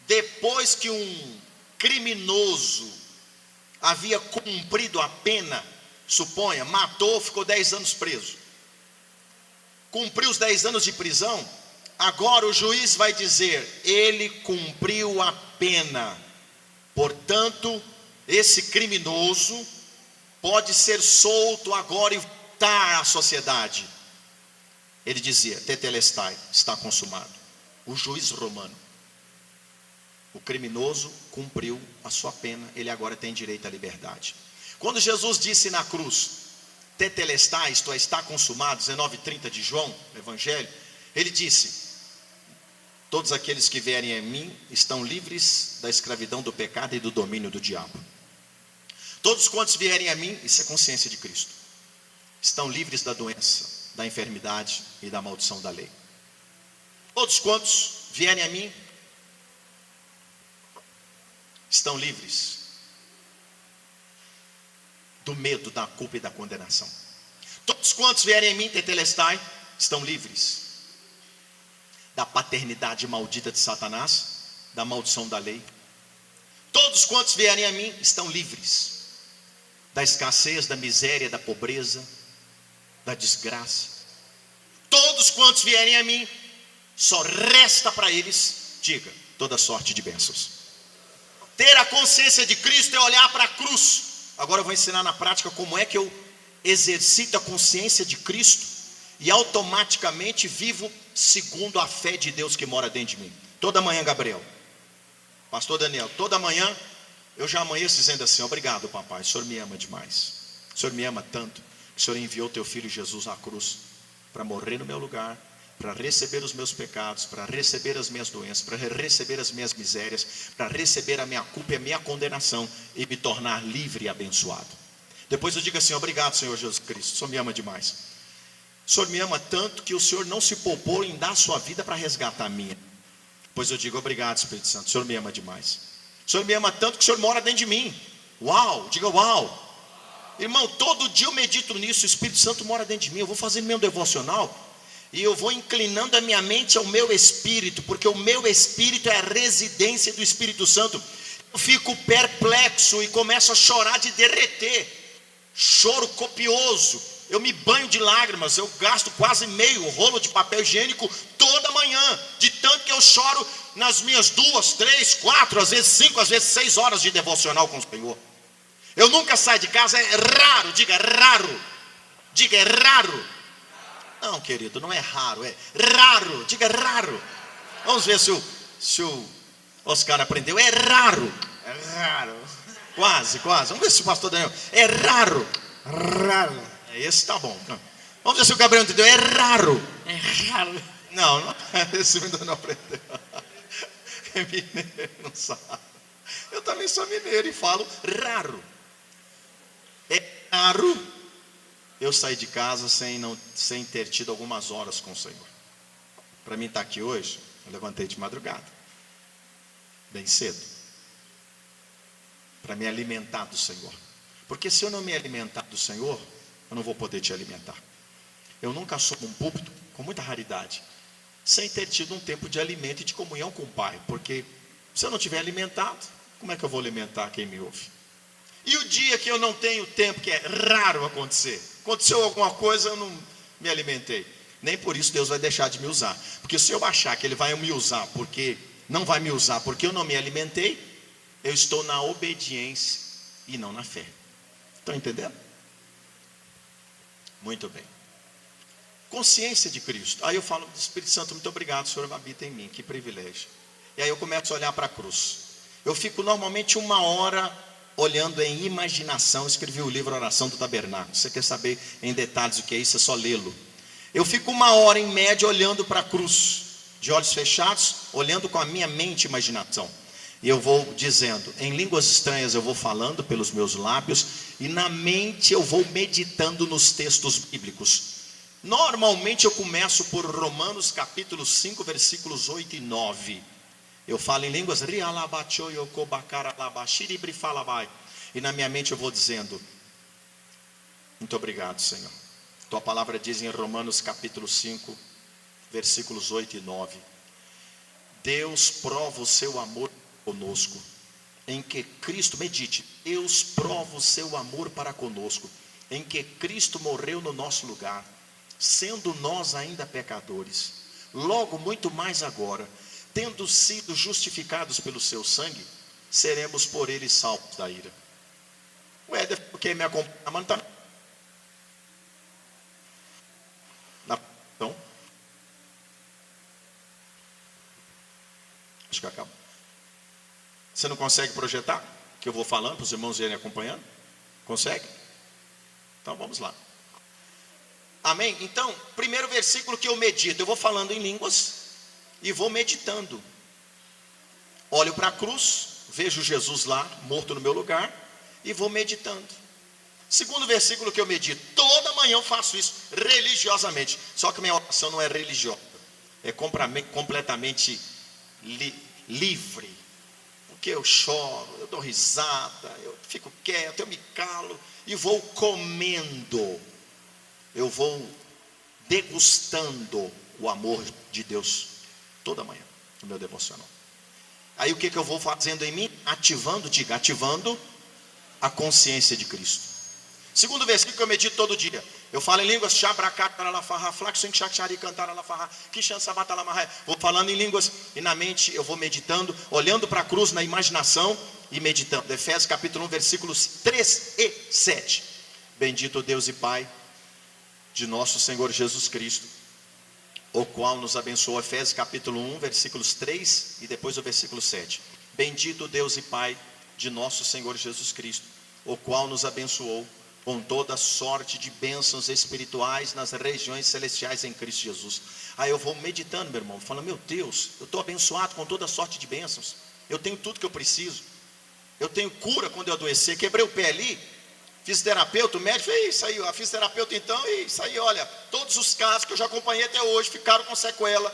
depois que um criminoso havia cumprido a pena, suponha, matou, ficou 10 anos preso, cumpriu os 10 anos de prisão, agora o juiz vai dizer, ele cumpriu a pena, portanto, esse criminoso pode ser solto agora e voltar à sociedade. Ele dizia, tetelestai, está consumado. O juiz romano, o criminoso cumpriu a sua pena, ele agora tem direito à liberdade. Quando Jesus disse na cruz, tetelestai, isto é, está consumado, 19:30 de João, no Evangelho, ele disse, todos aqueles que vierem a mim estão livres da escravidão do pecado e do domínio do diabo. Todos quantos vierem a mim, isso é consciência de Cristo, estão livres da doença, da enfermidade e da maldição da lei. Todos quantos vierem a mim, estão livres do medo, da culpa e da condenação. Todos quantos vierem a mim, tetelestai, estão livres da paternidade maldita de Satanás, da maldição da lei. Todos quantos vierem a mim, estão livres da escassez, da miséria, da pobreza, da desgraça. Todos quantos vierem a mim, só resta para eles, diga, toda sorte de bênçãos. Ter a consciência de Cristo é olhar para a cruz. Agora eu vou ensinar na prática como é que eu exercito a consciência de Cristo e automaticamente vivo segundo a fé de Deus que mora dentro de mim. Toda manhã, Gabriel, pastor Daniel, toda manhã eu já amanheço dizendo assim, obrigado papai, o Senhor me ama demais. O Senhor me ama tanto que o Senhor enviou teu filho Jesus à cruz para morrer no meu lugar, para receber os meus pecados, para receber as minhas doenças, para receber as minhas misérias, para receber a minha culpa e a minha condenação e me tornar livre e abençoado. Depois eu digo assim, obrigado Senhor Jesus Cristo, o Senhor me ama demais. O Senhor me ama tanto que o Senhor não se poupou em dar a sua vida para resgatar a minha. Depois eu digo, obrigado Espírito Santo, o Senhor me ama demais. O Senhor me ama tanto que o Senhor mora dentro de mim. Uau, diga uau. Irmão, todo dia eu medito nisso, o Espírito Santo mora dentro de mim. Eu vou fazendo meu devocional e eu vou inclinando a minha mente ao meu espírito, porque o meu espírito é a residência do Espírito Santo. Eu fico perplexo e começo a chorar de derreter, choro copioso, eu me banho de lágrimas, eu gasto quase meio rolo de papel higiênico toda manhã, de tanto que eu choro nas minhas 2, 3, 4, às vezes 5, às vezes 6 horas de devocional com o Senhor. Eu nunca saio de casa, é raro, diga raro, diga é raro. Não querido, não é raro, é raro, diga raro. Vamos ver se o Oscar aprendeu, é raro, quase, vamos ver se o pastor Daniel, é raro, esse tá bom. Vamos ver se o Gabriel entendeu, é raro. Não, esse ainda não aprendeu. É mineiro, não sabe. Eu também sou mineiro e falo raro. É raro eu sair de casa sem ter tido algumas horas com o Senhor. Para mim estar aqui hoje, eu levantei de madrugada, bem cedo, para me alimentar do Senhor. Porque se eu não me alimentar do Senhor, eu não vou poder te alimentar. Eu nunca subo um púlpito, com muita raridade, sem ter tido um tempo de alimento e de comunhão com o Pai, porque Se eu não estiver alimentado, como é que eu vou alimentar quem me ouve? E o dia que eu não tenho tempo, que é raro acontecer, aconteceu alguma coisa, eu não me alimentei. Nem por isso Deus vai deixar de me usar. Porque se eu achar que Ele vai me usar porque não vai me usar porque eu não me alimentei, eu estou na obediência e não na fé. Estão entendendo? Muito bem. Consciência de Cristo. Aí eu falo, Espírito Santo, muito obrigado, o Senhor habita em mim, que privilégio. E aí eu começo a olhar para a cruz. Eu fico normalmente 1 hora olhando em imaginação. Escrevi o livro Oração do Tabernáculo. Você quer saber em detalhes o que é isso? É só lê-lo. Eu fico 1 hora em média olhando para a cruz, de olhos fechados, olhando com a minha mente e imaginação. E eu vou dizendo, em línguas estranhas eu vou falando pelos meus lábios, e na mente eu vou meditando nos textos bíblicos. Normalmente eu começo por Romanos capítulo 5, versículos 8 e 9. Eu falo em línguas, e na minha mente eu vou dizendo, muito obrigado, Senhor. Tua palavra diz em Romanos capítulo 5, versículos 8 e 9. Deus prova o seu amor conosco, em que Cristo, medite, Deus prova o seu amor para conosco, em que Cristo morreu no nosso lugar, sendo nós ainda pecadores. Logo, muito mais agora, tendo sido justificados pelo seu sangue, seremos por ele salvos da ira. O Éder, porque me acompanha, mas não está. Então, acho que acaba. Você não consegue projetar? Que eu vou falando para os irmãos irem acompanhando? Consegue? Então vamos lá. Amém? Então, primeiro versículo que eu medito, eu vou falando em línguas e vou meditando. Olho para a cruz, vejo Jesus lá, morto no meu lugar, e vou meditando. Segundo versículo que eu medito, toda manhã eu faço isso, religiosamente. Só que minha oração não é religiosa, é completamente livre. Porque eu choro, eu dou risada, eu fico quieto, eu me calo e vou comendo. Eu vou degustando o amor de Deus toda manhã no meu devocional. Aí o que eu vou fazendo em mim? Ativando a consciência de Cristo. Segundo versículo que eu medito todo dia. Eu falo em línguas, vou falando em línguas e na mente eu vou meditando, olhando para a cruz na imaginação e meditando. Efésios capítulo 1, versículos 3 e 7. Bendito Deus e Pai de nosso Senhor Jesus Cristo, o qual nos abençoou. Efésios capítulo 1, versículos 3 e depois o versículo 7. Bendito Deus e Pai de nosso Senhor Jesus Cristo, o qual nos abençoou com toda sorte de bênçãos espirituais nas regiões celestiais em Cristo Jesus. Aí eu vou meditando, meu irmão, falando, meu Deus, eu estou abençoado com toda sorte de bênçãos, eu tenho tudo que eu preciso, eu tenho cura quando eu adoecer, quebrei o pé ali, fisioterapeuta, o médico, isso aí, a fisioterapeuta então, isso aí, olha, todos os casos que eu já acompanhei até hoje ficaram com sequela,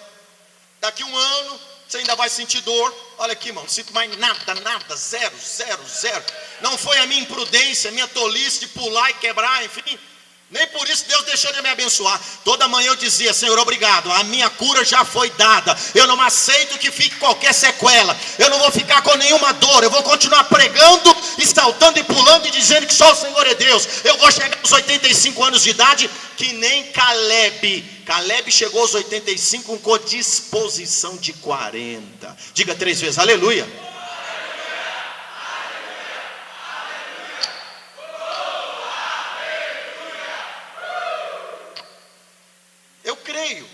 daqui 1 ano, você ainda vai sentir dor. Olha aqui, irmão, não sinto mais nada, zero. Não foi a minha imprudência, a minha tolice de pular e quebrar, enfim. Nem por isso Deus deixou de me abençoar. Toda manhã eu dizia, Senhor, obrigado, a minha cura já foi dada. Eu não aceito que fique qualquer sequela. Eu não vou ficar com nenhuma dor. Eu vou continuar pregando e saltando e pulando e dizendo que só o Senhor é Deus. Eu vou chegar aos 85 anos de idade, que nem Caleb. Caleb chegou aos 85 com disposição de 40. Diga 3 vezes, aleluia. Eu creio,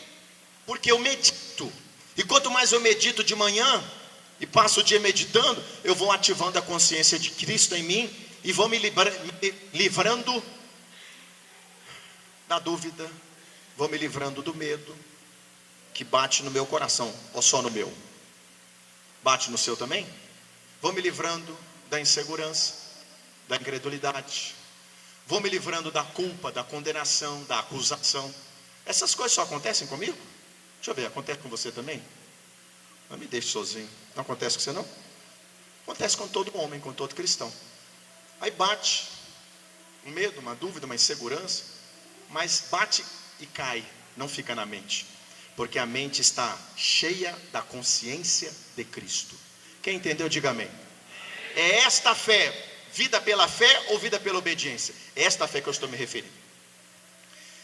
porque eu medito. E quanto mais eu medito de manhã e passo o dia meditando, eu vou ativando a consciência de Cristo em mim e vou me livrando da dúvida, vou me livrando do medo que bate no meu coração, ou só no meu? Bate no seu também? Vou me livrando da insegurança, da incredulidade, vou me livrando da culpa, da condenação, da acusação. Essas coisas só acontecem comigo? Deixa eu ver, acontece com você também? Não me deixe sozinho. Não acontece com você não? Acontece com todo homem, com todo cristão. Aí bate um medo, uma dúvida, uma insegurança, mas bate e cai, não fica na mente, porque a mente está cheia da consciência de Cristo. Quem entendeu, diga amém. É esta fé, vida pela fé ou vida pela obediência? É esta fé que eu estou me referindo.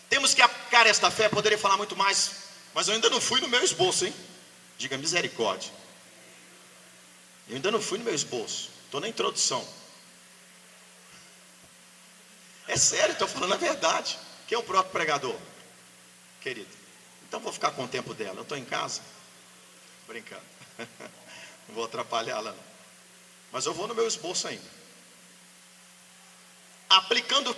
Temos que aplicar esta fé. Poderia falar muito mais, mas eu ainda não fui no meu esboço, hein? Diga misericórdia. Eu ainda não fui no meu esboço, estou na introdução. É sério, estou falando a verdade. Quem é o próprio pregador? Querido, então vou ficar com o tempo dela. Eu estou em casa, brincando. Não vou atrapalhá-la não. Mas eu vou no meu esboço ainda. Aplicando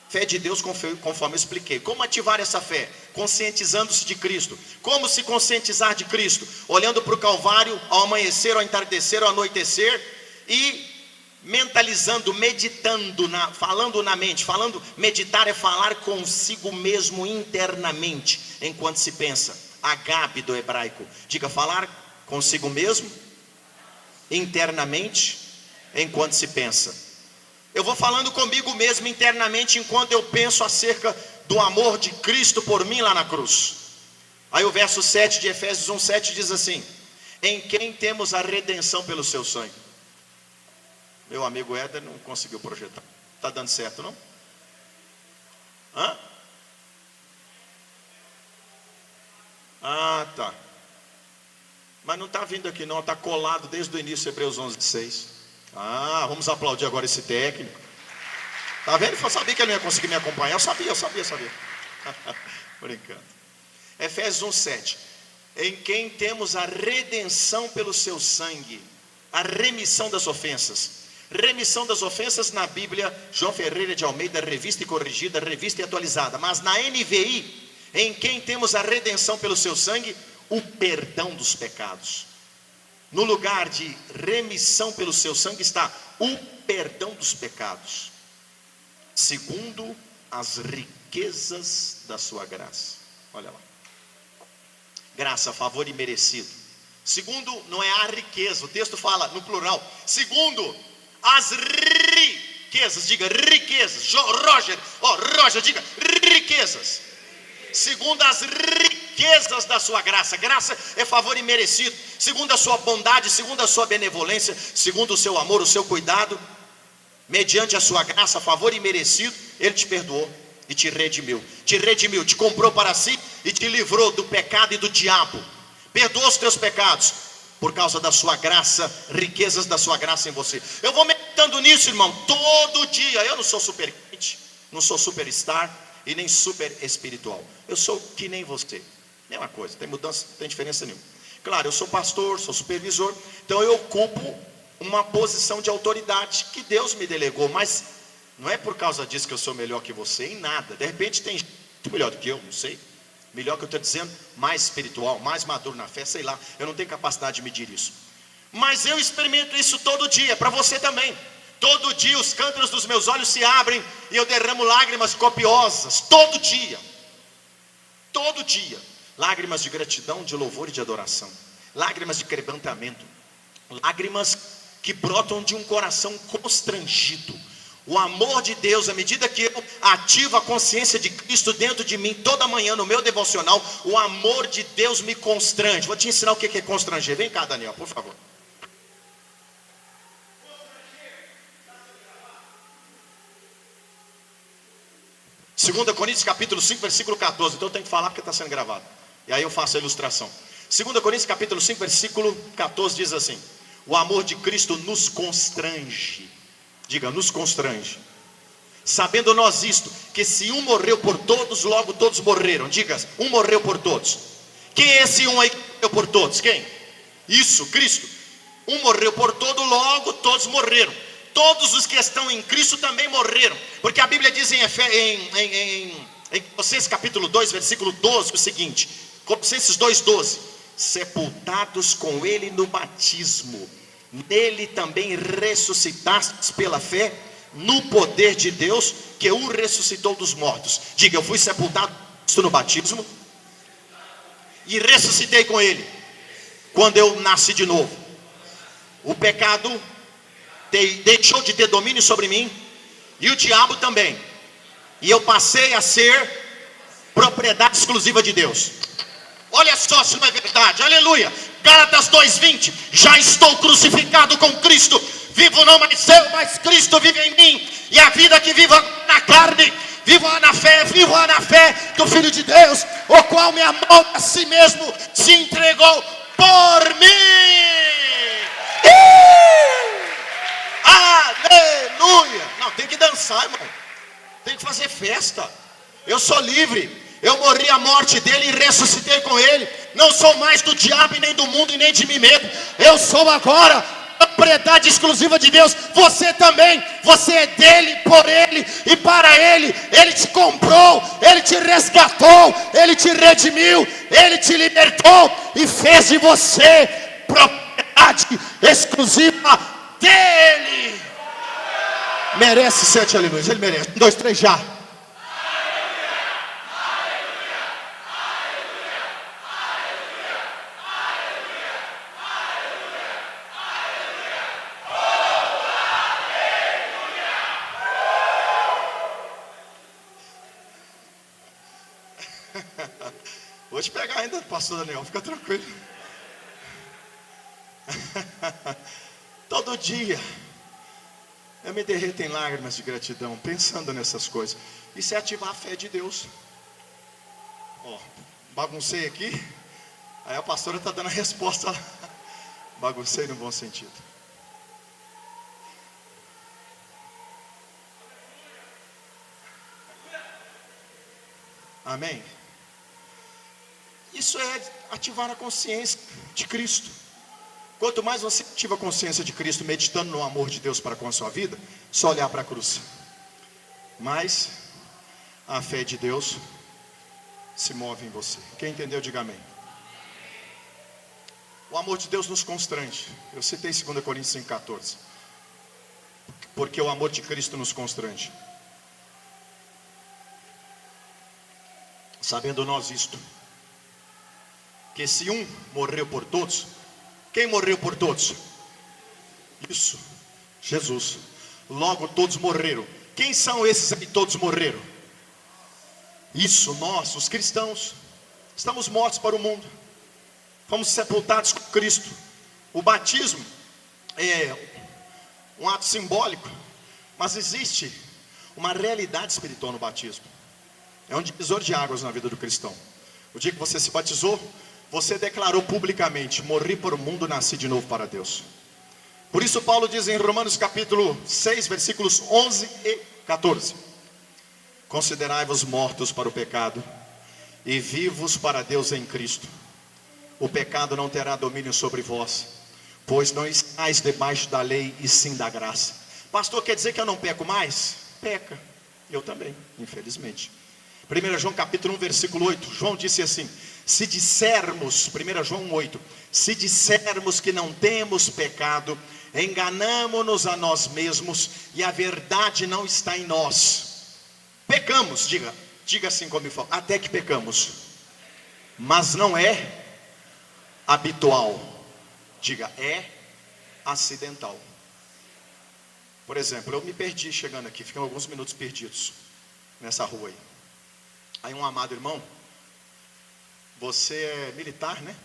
fé de Deus, conforme eu expliquei. Como ativar essa fé? Conscientizando-se de Cristo. Como se conscientizar de Cristo? Olhando para o Calvário, ao amanhecer, ao entardecer, ao anoitecer, e mentalizando, meditando, falando na mente. Meditar é falar consigo mesmo internamente, enquanto se pensa. Agape do hebraico. Diga, falar consigo mesmo internamente, enquanto se pensa. Eu vou falando comigo mesmo internamente, enquanto eu penso acerca do amor de Cristo por mim lá na cruz. Aí o verso 7 de Efésios 1:7 diz assim: em quem temos a redenção pelo seu sangue. Meu amigo Éder não conseguiu projetar. Está dando certo, não? Hã? Ah, tá. Mas não está vindo aqui não, está colado desde o início, Hebreus 11:6. Ah, vamos aplaudir agora esse técnico. Está vendo? Eu sabia que ele não ia conseguir me acompanhar. Eu sabia. Brincando. Efésios 1:7. Em quem temos a redenção pelo seu sangue, a remissão das ofensas. Remissão das ofensas na Bíblia, João Ferreira de Almeida, revista e corrigida, revista e atualizada. Mas na NVI, em quem temos a redenção pelo seu sangue, o perdão dos pecados. No lugar de remissão pelo seu sangue está o perdão dos pecados, segundo as riquezas da sua graça. Olha lá. Graça, favor e merecido. Segundo, não é a riqueza, o texto fala no plural. Segundo, as riquezas, diga riquezas. Roger, diga riquezas. Segundo as riquezas da sua graça. Graça é favor imerecido. Segundo a sua bondade, segundo a sua benevolência, segundo o seu amor, o seu cuidado, mediante a sua graça, favor imerecido, Ele te perdoou e te redimiu. Te comprou para si e te livrou do pecado e do diabo. Perdoou os teus pecados por causa da sua graça, riquezas da sua graça em você. Eu vou meditando nisso, irmão, todo dia. Eu não sou super crente, não sou superstar e nem super espiritual. Eu sou que nem você. Mesma coisa, tem mudança, não tem diferença nenhuma. Claro, eu sou pastor, sou supervisor, então eu ocupo uma posição de autoridade que Deus me delegou, mas não é por causa disso que eu sou melhor que você em nada. De repente tem gente melhor do que eu, não sei. Melhor que eu estou dizendo, mais espiritual, mais maduro na fé, sei lá. Eu não tenho capacidade de medir isso. Mas eu experimento isso todo dia, para você também. Todo dia os cântaros dos meus olhos se abrem e eu derramo lágrimas copiosas. Todo dia. Todo dia. Lágrimas de gratidão, de louvor e de adoração. Lágrimas de quebrantamento. Lágrimas que brotam de um coração constrangido. O amor de Deus, à medida que eu ativo a consciência de Cristo dentro de mim, toda manhã no meu devocional, o amor de Deus me constrange. Vou te ensinar o que é constranger. Vem cá, Daniel, por favor. 2 Coríntios capítulo 5, versículo 14. Então eu tenho que falar porque está sendo gravado. E aí eu faço a ilustração. 2 Coríntios capítulo 5, versículo 14 diz assim: o amor de Cristo nos constrange. Diga, nos constrange. Sabendo nós isto, que se um morreu por todos, logo todos morreram. Diga, um morreu por todos. Quem é esse um aí que morreu por todos? Quem? Isso, Cristo. Um morreu por todo, logo todos morreram. Todos os que estão em Cristo também morreram. Porque a Bíblia diz em Colossenses capítulo 2, versículo 12, o seguinte: Colossenses 2:12: sepultados com Ele no batismo, nele também ressuscitastes pela fé no poder de Deus, que o ressuscitou dos mortos. Diga, eu fui sepultado no batismo e ressuscitei com Ele quando eu nasci de novo. O pecado deixou de ter domínio sobre mim, e o diabo também, e eu passei a ser propriedade exclusiva de Deus. Olha só se não é verdade, aleluia. Gálatas 2:20, já estou crucificado com Cristo, vivo não mais eu, mas Cristo vive em mim, e a vida que vivo na carne, vivo na fé do Filho de Deus, o qual me amou a si mesmo, se entregou por mim. Aleluia. Não, tem que dançar, irmão, tem que fazer festa. Eu sou livre, eu morri a morte dele e ressuscitei com ele. Não sou mais do diabo e nem do mundo e nem de mim mesmo. Eu sou agora propriedade exclusiva de Deus. Você também, você é dele, por ele e para ele. Ele te comprou, ele te resgatou, ele te redimiu, ele te libertou e fez de você propriedade exclusiva dele. Merece 7 aleluias, ele merece. 1, 2, 3, já. Vou te pegar ainda, pastor Daniel, fica tranquilo. Todo dia eu me derreto em lágrimas de gratidão, pensando nessas coisas. Isso é ativar a fé de Deus. Ó, baguncei aqui, aí a pastora está dando a resposta. Baguncei no bom sentido. Amém? Isso é ativar a consciência de Cristo. Quanto mais você ativa a consciência de Cristo, meditando no amor de Deus para com a sua vida, só olhar para a cruz, mais a fé de Deus se move em você. Quem entendeu, diga amém. O amor de Deus nos constrange. Eu citei 2 Coríntios 5,14. Porque o amor de Cristo nos constrange. Sabendo nós isto, que se um morreu por todos, quem morreu por todos? Isso, Jesus. Logo todos morreram. Quem são esses que todos morreram? Isso, nós, os cristãos. Estamos mortos para o mundo. Fomos sepultados com Cristo. O batismo é um ato simbólico, mas existe uma realidade espiritual no batismo. É um divisor de águas na vida do cristão. O dia que você se batizou, você declarou publicamente: morri para o mundo, nasci de novo para Deus. Por isso Paulo diz em Romanos capítulo 6, versículos 11 e 14: considerai-vos mortos para o pecado e vivos para Deus em Cristo. O pecado não terá domínio sobre vós, pois não estáis debaixo da lei e sim da graça. Pastor, quer dizer que eu não peco mais? Peca, eu também, infelizmente. 1 João capítulo 1, versículo 8, João disse assim: se dissermos, 1 João 8, se dissermos que não temos pecado, enganamo-nos a nós mesmos e a verdade não está em nós. Pecamos, diga assim comigo, até que pecamos, mas não é habitual, diga, é acidental. Por exemplo, eu me perdi chegando aqui, fiquei alguns minutos perdidos nessa rua aí. Aí um amado irmão, você é militar, né?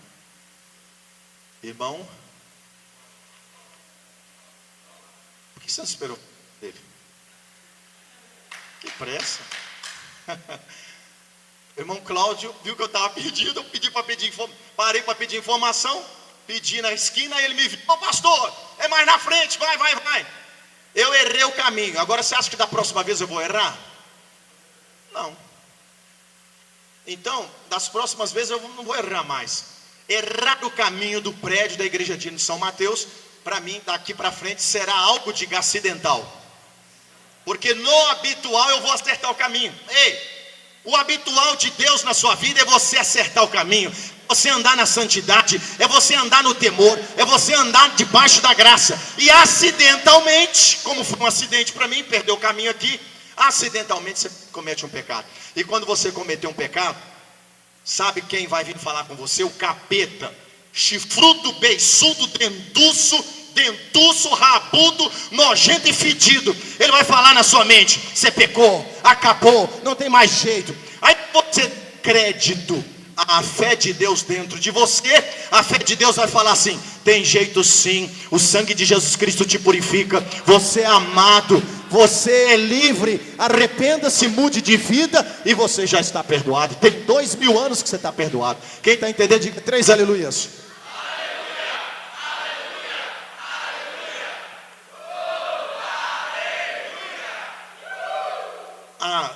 Irmão, por que você não esperou dele? Que pressa. Irmão Cláudio viu que eu estava perdido, eu parei para pedir informação, pedi na esquina, ele me viu: ô pastor, é mais na frente, vai. Eu errei o caminho. Agora você acha que da próxima vez eu vou errar? Não. Então, das próximas vezes eu não vou errar mais. Errar o caminho do prédio da igreja de São Mateus, para mim, daqui para frente, será algo de acidental. Porque no habitual eu vou acertar o caminho. Ei, o habitual de Deus na sua vida é você acertar o caminho, é você andar na santidade, é você andar no temor, é você andar debaixo da graça. E acidentalmente, como foi um acidente para mim, perdeu o caminho aqui, acidentalmente você comete um pecado. E quando você cometer um pecado, sabe quem vai vir falar com você? O capeta, chifrudo, beiçudo, dentuço, rabudo, nojento e fedido. Ele vai falar na sua mente: você pecou, acabou, não tem mais jeito. Aí você crédito a fé de Deus dentro de você, a fé de Deus vai falar assim: tem jeito sim, o sangue de Jesus Cristo te purifica, você é amado, você é livre, arrependa-se, mude de vida e você já está perdoado. Tem 2000 anos que você está perdoado. Quem está entendendo, diga 3 aleluias.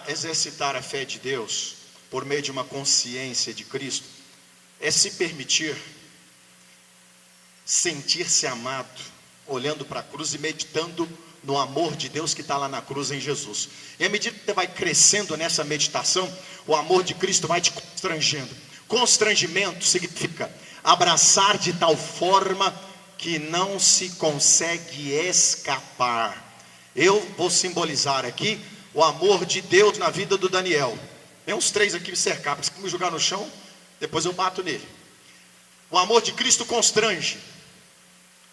Exercitar a fé de Deus por meio de uma consciência de Cristo é se permitir sentir-se amado, olhando para a cruz e meditando no amor de Deus que está lá na cruz em Jesus. E à medida que você vai crescendo nessa meditação, o amor de Cristo vai te constrangendo. Constrangimento significa abraçar de tal forma que não se consegue escapar. Eu vou simbolizar aqui o amor de Deus na vida do Daniel. Tem uns 3 aqui me cercar, porque se me jogar no chão, depois eu bato nele. O amor de Cristo constrange.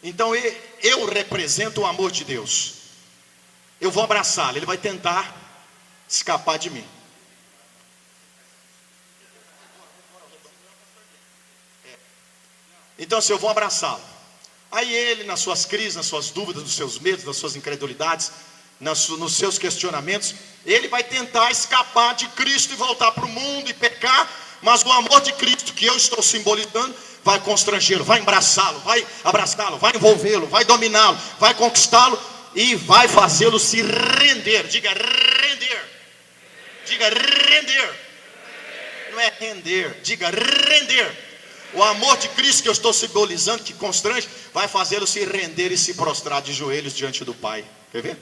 Então eu represento o amor de Deus. Eu vou abraçá-lo, ele vai tentar escapar de mim. Então assim, eu vou abraçá-lo. Aí ele, nas suas crises, nas suas dúvidas, nos seus medos, nas suas incredulidades, nos seus questionamentos, ele vai tentar escapar de Cristo e voltar para o mundo e pecar. Mas o amor de Cristo que eu estou simbolizando vai constrangê-lo, vai abraçá-lo, vai abraçá-lo, vai envolvê-lo, vai dominá-lo, vai conquistá-lo e vai fazê-lo se render. Diga render. Diga render. Não é render, diga render. O amor de Cristo que eu estou simbolizando, que constrange, vai fazê-lo se render e se prostrar de joelhos diante do Pai. Quer ver?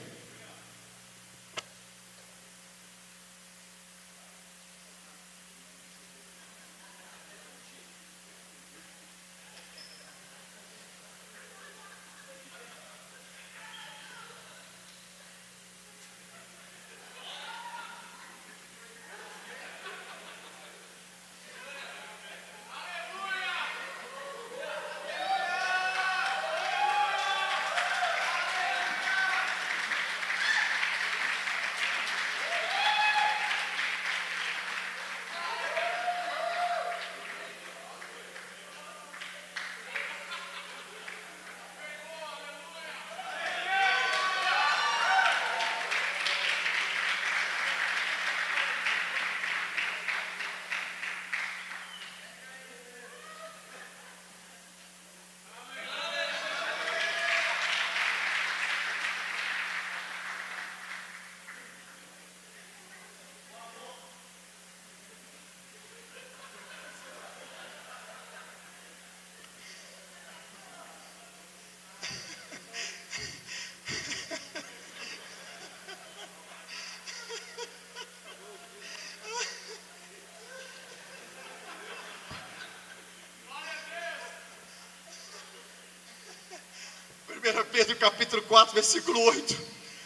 Pedro capítulo 4, versículo 8.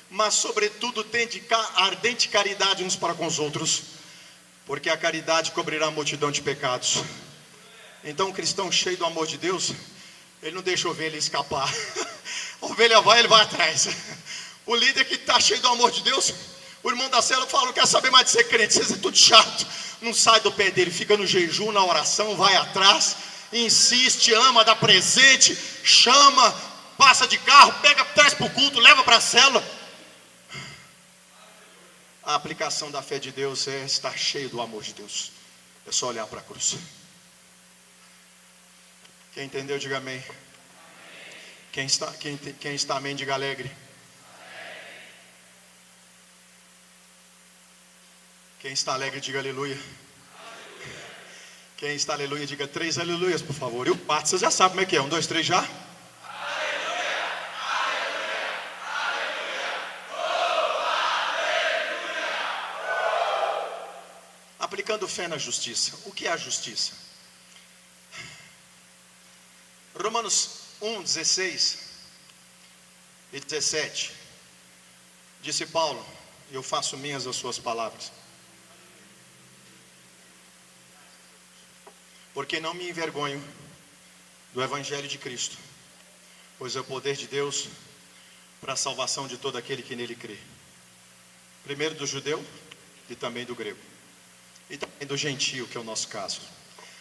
Mas sobretudo tende ardente caridade uns para com os outros, porque a caridade cobrirá a multidão de pecados. Então o cristão cheio do amor de Deus, ele não deixa a ovelha escapar. A ovelha vai, ele vai atrás. O líder que está cheio do amor de Deus, o irmão da célula fala: não quer saber mais de ser crente, vocês é tudo chato. Não sai do pé dele, fica no jejum, na oração, vai atrás, insiste, ama, dá presente, chama, passa de carro, pega, traz para o culto, leva para a célula. A aplicação da fé de Deus é estar cheio do amor de Deus. É só olhar para a cruz. Quem entendeu, diga amém. Quem está amém, diga alegre. Quem está alegre, diga aleluia. Quem está aleluia, diga 3 aleluias, por favor. E o quarto, você já sabe como é que é. 1, 2, 3, já. Aplicando fé na justiça. O que é a justiça? Romanos 1, 16 e 17. Disse Paulo, e eu faço minhas as suas palavras: porque não me envergonho do Evangelho de Cristo, pois é o poder de Deus para a salvação de todo aquele que nele crê, primeiro do judeu e também do grego, e também do gentio, que é o nosso caso.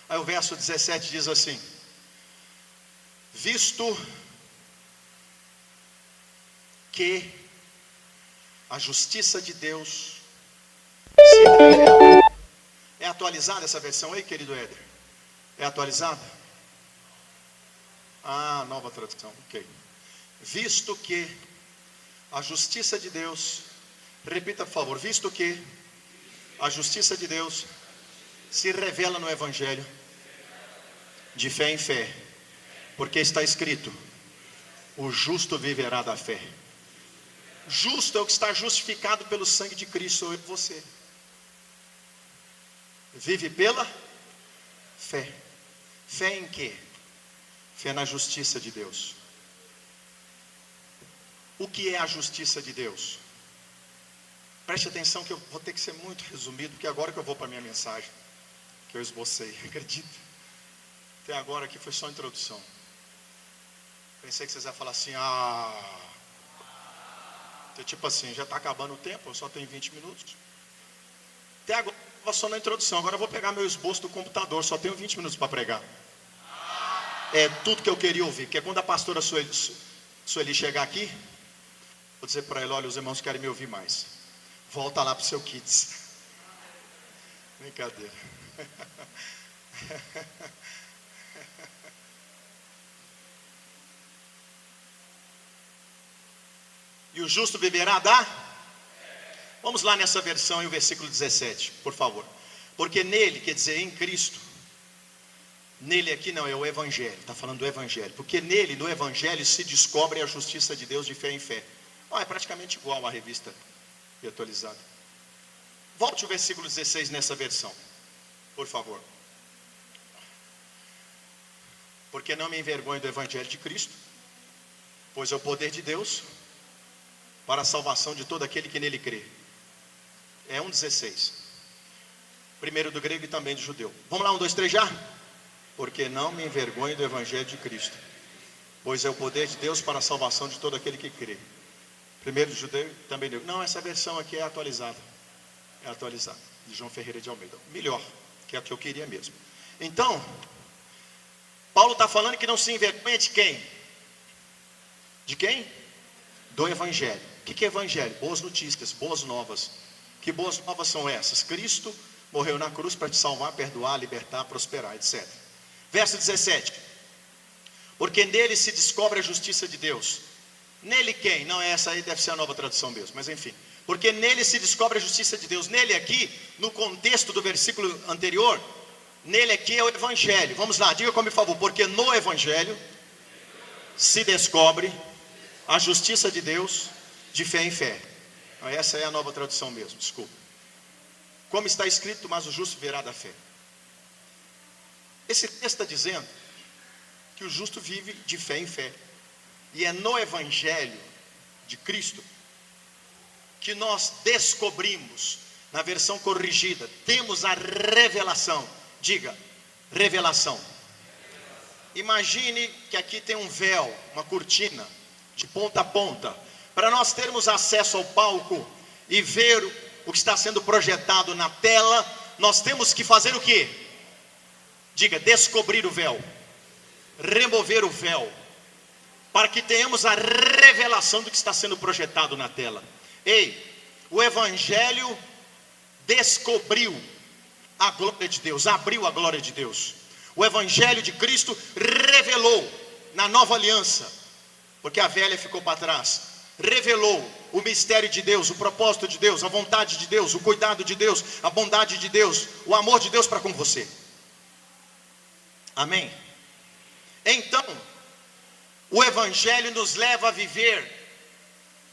Aí o verso 17 diz assim: visto que a justiça de Deus se revela. É atualizada essa versão aí, querido Éder? É atualizada? Ah, nova tradução, ok. Visto que a justiça de Deus, repita por favor, visto que a justiça de Deus se revela no Evangelho, de fé em fé, porque está escrito: o justo viverá da fé. Justo é o que está justificado pelo sangue de Cristo, sou eu e você. Vive pela fé. Fé em quê? Fé na justiça de Deus. O que é a justiça de Deus? Preste atenção que eu vou ter que ser muito resumido, porque agora que eu vou para a minha mensagem, que eu esbocei, acredito. Até agora aqui foi só introdução. Pensei que vocês iam falar assim, tipo assim, já está acabando o tempo, eu só tenho 20 minutos. Até agora eu estava só na introdução, agora eu vou pegar meu esboço do computador, só tenho 20 minutos para pregar. É tudo que eu queria ouvir, porque quando a pastora Sueli chegar aqui, vou dizer para ela, olha, os irmãos querem me ouvir mais. Volta lá para o seu Kids. Brincadeira. E o justo viverá da? Vamos lá nessa versão, em o versículo 17, por favor. Porque nele, quer dizer, em Cristo. Nele aqui não, é o Evangelho, está falando do Evangelho. Porque nele, no Evangelho, se descobre a justiça de Deus de fé em fé. É praticamente igual à revista atualizada. Volte o versículo 16 nessa versão, por favor. Porque não me envergonho do Evangelho de Cristo, pois é o poder de Deus para a salvação de todo aquele que nele crê. É 1,16. Primeiro do grego e também do judeu. Vamos lá, 1, 2, 3 já? Porque não me envergonho do Evangelho de Cristo, pois é o poder de Deus para a salvação de todo aquele que crê. Primeiro do judeu e também do grego. Não, essa versão aqui é atualizada. É atualizada, de João Ferreira de Almeida. Melhor, que é a que eu queria mesmo. Então, Paulo está falando que não se envergonha de quem? De quem? Do Evangelho. O que é Evangelho? Boas notícias, boas novas. Que boas novas são essas? Cristo morreu na cruz para te salvar, perdoar, libertar, prosperar, etc. Verso 17. Porque nele se descobre a justiça de Deus. Nele quem? Não, essa aí deve ser a nova tradução mesmo, mas enfim. Porque nele se descobre a justiça de Deus. Nele aqui, no contexto do versículo anterior, nele aqui é o Evangelho. Vamos lá, diga comigo por favor. Porque no Evangelho se descobre a justiça de Deus de fé em fé. Essa é a nova tradução mesmo, desculpa. Como está escrito, mas o justo viverá da fé. Esse texto está dizendo que o justo vive de fé em fé. E é no Evangelho de Cristo que nós descobrimos, na versão corrigida, temos a revelação. Diga, revelação. Imagine que aqui tem um véu, uma cortina, de ponta a ponta. Para nós termos acesso ao palco e ver o que está sendo projetado na tela, nós temos que fazer o quê? Diga, descobrir o véu. Remover o véu. Para que tenhamos a revelação do que está sendo projetado na tela. Ei, o Evangelho descobriu a glória de Deus, abriu a glória de Deus. O Evangelho de Cristo revelou na nova aliança, porque a velha ficou para trás, revelou o mistério de Deus, o propósito de Deus, a vontade de Deus, o cuidado de Deus, a bondade de Deus, o amor de Deus para com você. Amém? Então, o Evangelho nos leva a viver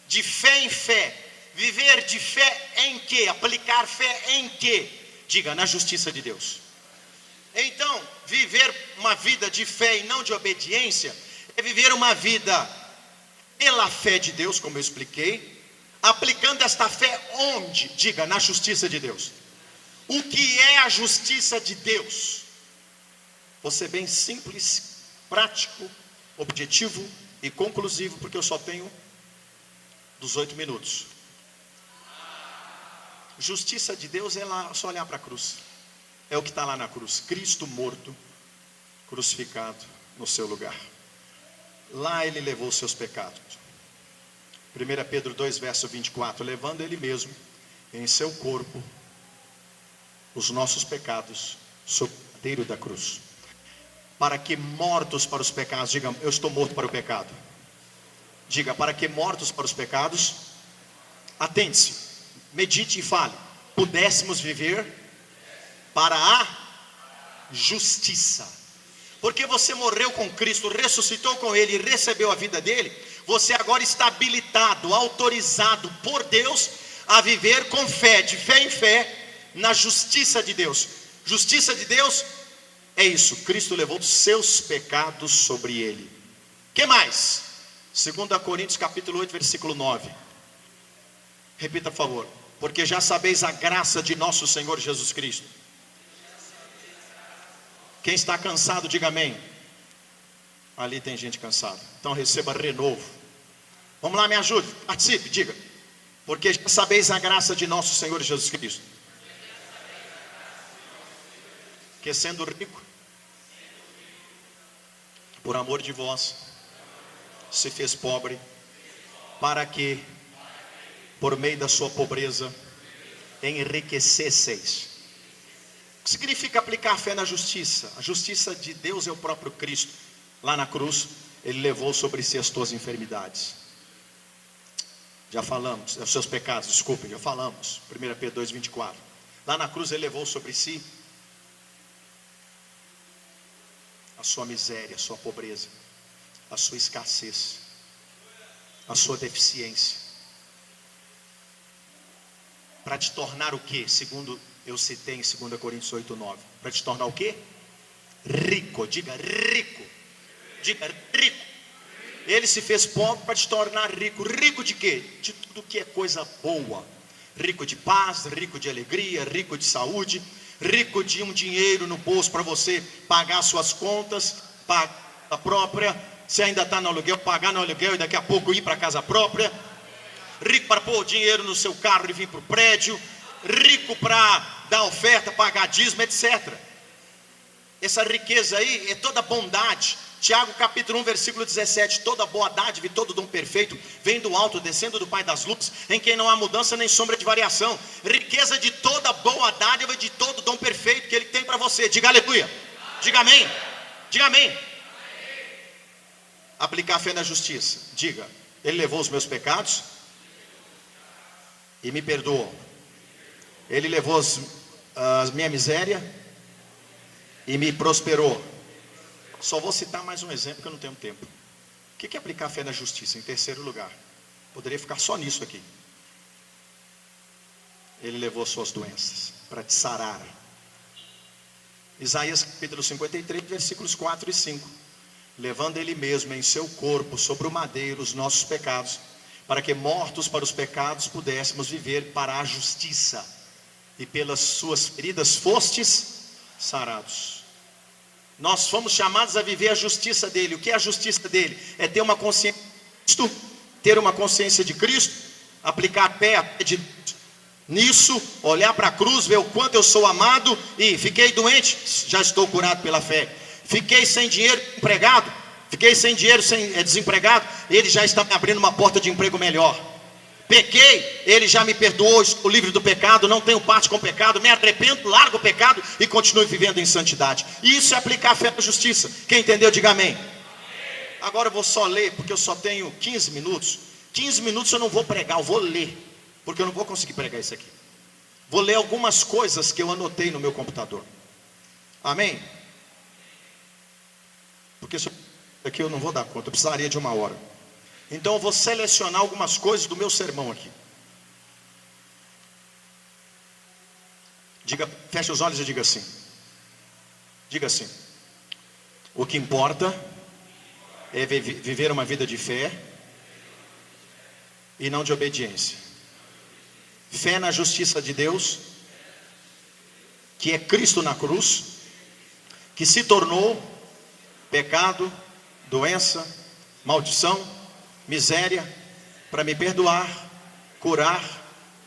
de fé em fé. Viver de fé em quê? Aplicar fé em quê? Diga, na justiça de Deus. Então, viver uma vida de fé e não de obediência é viver uma vida pela fé de Deus, como eu expliquei, aplicando esta fé onde? Diga, na justiça de Deus. O que é a justiça de Deus? Vou ser bem simples, prático, objetivo e conclusivo, porque eu só tenho 18 minutos. Justiça de Deus é lá, só olhar para a cruz. é o que está lá na cruz. Cristo morto, crucificado no seu lugar. Lá ele levou os seus pecados. 1 Pedro 2, verso 24. Levando ele mesmo em seu corpo os nossos pecados sobre o madeiro da cruz. Para que mortos para os pecados, diga, eu estou morto para o pecado. Diga, para que mortos para os pecados, atente-se, medite e fale, pudéssemos viver para a justiça. Porque você morreu com Cristo, ressuscitou com Ele e recebeu a vida dele, você agora está habilitado, autorizado por Deus a viver com fé, de fé em fé, na justiça de Deus. Justiça de Deus é isso, Cristo levou os seus pecados sobre Ele. Que mais? 2 Coríntios capítulo 8, versículo 9. Repita, por favor. Porque já sabeis a graça de nosso Senhor Jesus Cristo. Quem está cansado, diga amém. Ali tem gente cansada. Então receba renovo. Vamos lá, me ajude, participe, diga. Porque já sabeis a graça de nosso Senhor Jesus Cristo. Que sendo rico, por amor de vós, se fez pobre, para que, por meio da sua pobreza, enriquecesseis. O que significa aplicar a fé na justiça? A justiça de Deus é o próprio Cristo. Lá na cruz, Ele levou sobre si as tuas enfermidades. Já falamos, os seus pecados, desculpem, já falamos. 1 Pedro 2, 24. Lá na cruz Ele levou sobre si a sua miséria, a sua pobreza, a sua escassez, a sua deficiência, para te tornar o que? Segundo eu citei em 2 Coríntios 8, 9, para te tornar o que? Rico, diga rico, diga rico. Ele se fez pobre para te tornar rico. Rico de quê? De tudo que é coisa boa. Rico de paz, rico de alegria, rico de saúde, rico de um dinheiro no bolso para você pagar suas contas, pagar a própria, se ainda está no aluguel, pagar no aluguel e daqui a pouco ir para a casa própria. Rico para pôr dinheiro no seu carro e vir para o prédio. Rico para dar oferta, pagar dízimo, etc. Essa riqueza aí é toda bondade. Tiago capítulo 1, versículo 17. Toda boa dádiva e todo dom perfeito vem do alto, descendo do Pai das luzes, em quem não há mudança nem sombra de variação. Riqueza de toda boa dádiva e de todo dom perfeito que Ele tem para você. Diga aleluia, diga amém, diga amém. Aplicar a fé na justiça. Diga, Ele levou os meus pecados e me perdoou. Ele levou a minha miséria e me prosperou. Só vou citar mais um exemplo que eu não tenho tempo. O que é aplicar a fé na justiça? Em terceiro lugar, poderia ficar só nisso aqui. Ele levou suas doenças para te sarar. Isaías capítulo 53, versículos 4 e 5. Levando Ele mesmo em seu corpo sobre o madeiro os nossos pecados, para que mortos para os pecados pudéssemos viver para a justiça, e pelas suas feridas fostes sarados. Nós fomos chamados a viver a justiça dele. O que é a justiça dele? É ter uma consciência de Cristo, ter uma consciência de Cristo, aplicar a fé de nisso, olhar para a cruz, ver o quanto eu sou amado, e fiquei doente, já estou curado pela fé. Fiquei sem dinheiro, empregado, fiquei sem dinheiro, desempregado, Ele já está me abrindo uma porta de emprego melhor. Pequei, Ele já me perdoou, estou livre do pecado, não tenho parte com o pecado, me arrependo, largo o pecado e continuo vivendo em santidade. E isso é aplicar a fé na justiça. Quem entendeu, diga amém. Agora eu vou só ler, porque eu só tenho 15 minutos. 15 minutos eu não vou pregar, eu vou ler, porque eu não vou conseguir pregar isso aqui. Vou ler algumas coisas que eu anotei no meu computador. Amém? Porque isso aqui eu não vou dar conta, eu precisaria de 1 hora. Então eu vou selecionar algumas coisas do meu sermão aqui. Diga, feche os olhos e diga assim. Diga assim: o que importa é viver uma vida de fé e não de obediência. Fé na justiça de Deus, que é Cristo na cruz, que se tornou pecado, doença, maldição, miséria, para me perdoar, curar,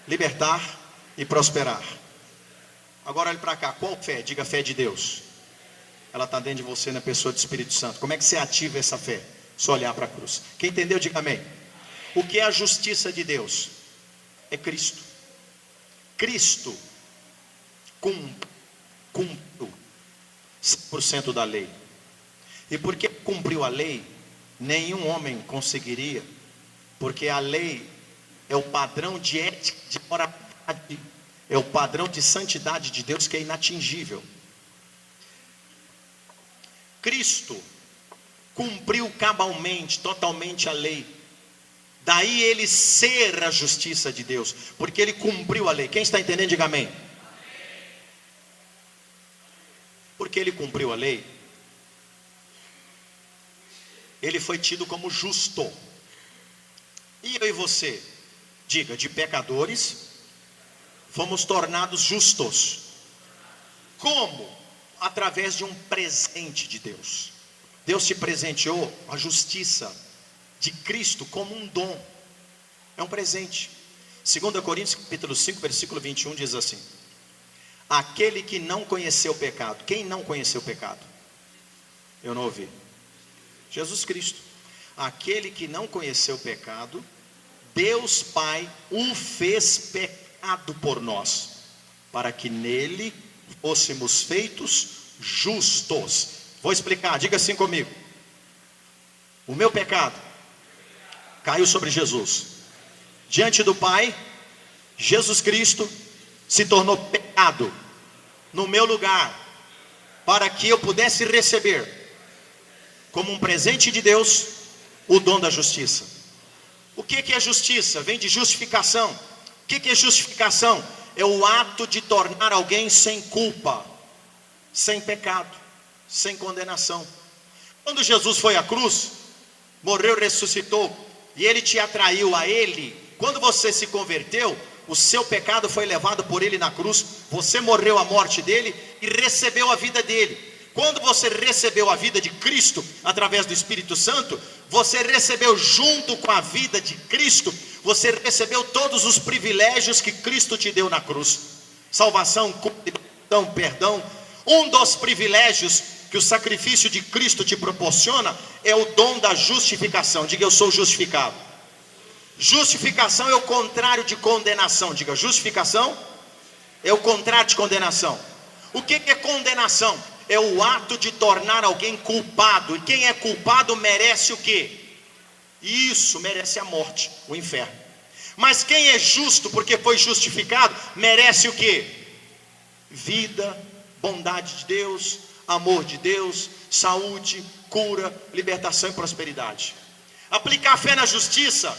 libertar e prosperar. Agora olhe para cá, qual fé? Diga fé de Deus. Ela está dentro de você na pessoa do Espírito Santo. Como é que você ativa essa fé? Só olhar para a cruz. Quem entendeu, diga amém. O que é a justiça de Deus? É Cristo. Cristo cumpriu 100% da lei. E porque cumpriu a lei, nenhum homem conseguiria, porque a lei é o padrão de ética, de moralidade, é o padrão de santidade de Deus que é inatingível. Cristo cumpriu cabalmente, totalmente a lei. Daí ele ser a justiça de Deus, porque ele cumpriu a lei. Quem está entendendo, diga amém. Porque ele cumpriu a lei, ele foi tido como justo. E eu e você, diga, de pecadores, fomos tornados justos. Como? Através de um presente de Deus. Deus te presenteou a justiça de Cristo como um dom. É um presente. 2 Coríntios capítulo 5, versículo 21 diz assim: aquele que não conheceu o pecado. Quem não conheceu o pecado? Eu não ouvi. Jesus Cristo. Aquele que não conheceu o pecado, Deus Pai o fez pecado por nós, para que nele fôssemos feitos justos. Vou explicar, diga assim comigo. O meu pecado caiu sobre Jesus. Diante do Pai, Jesus Cristo se tornou pecado no meu lugar, para que eu pudesse receber como um presente de Deus o dom da justiça. O que é justiça? Vem de justificação. O que é justificação? É o ato de tornar alguém sem culpa, sem pecado, sem condenação. Quando Jesus foi à cruz, morreu, ressuscitou, e ele te atraiu a ele. Quando você se converteu, o seu pecado foi levado por ele na cruz, você morreu a morte dele e recebeu a vida dele. Quando você recebeu a vida de Cristo através do Espírito Santo, você recebeu junto com a vida de Cristo, você recebeu todos os privilégios que Cristo te deu na cruz: salvação, perdão. Um dos privilégios que o sacrifício de Cristo te proporciona é o dom da justificação. Diga, eu sou justificado. Justificação é o contrário de condenação. Diga, justificação é o contrário de condenação. O que é condenação? É o ato de tornar alguém culpado. E quem é culpado merece o quê? Isso, merece a morte, o inferno. Mas quem é justo porque foi justificado, merece o quê? Vida, bondade de Deus, amor de Deus, saúde, cura, libertação e prosperidade. Aplicar fé na justiça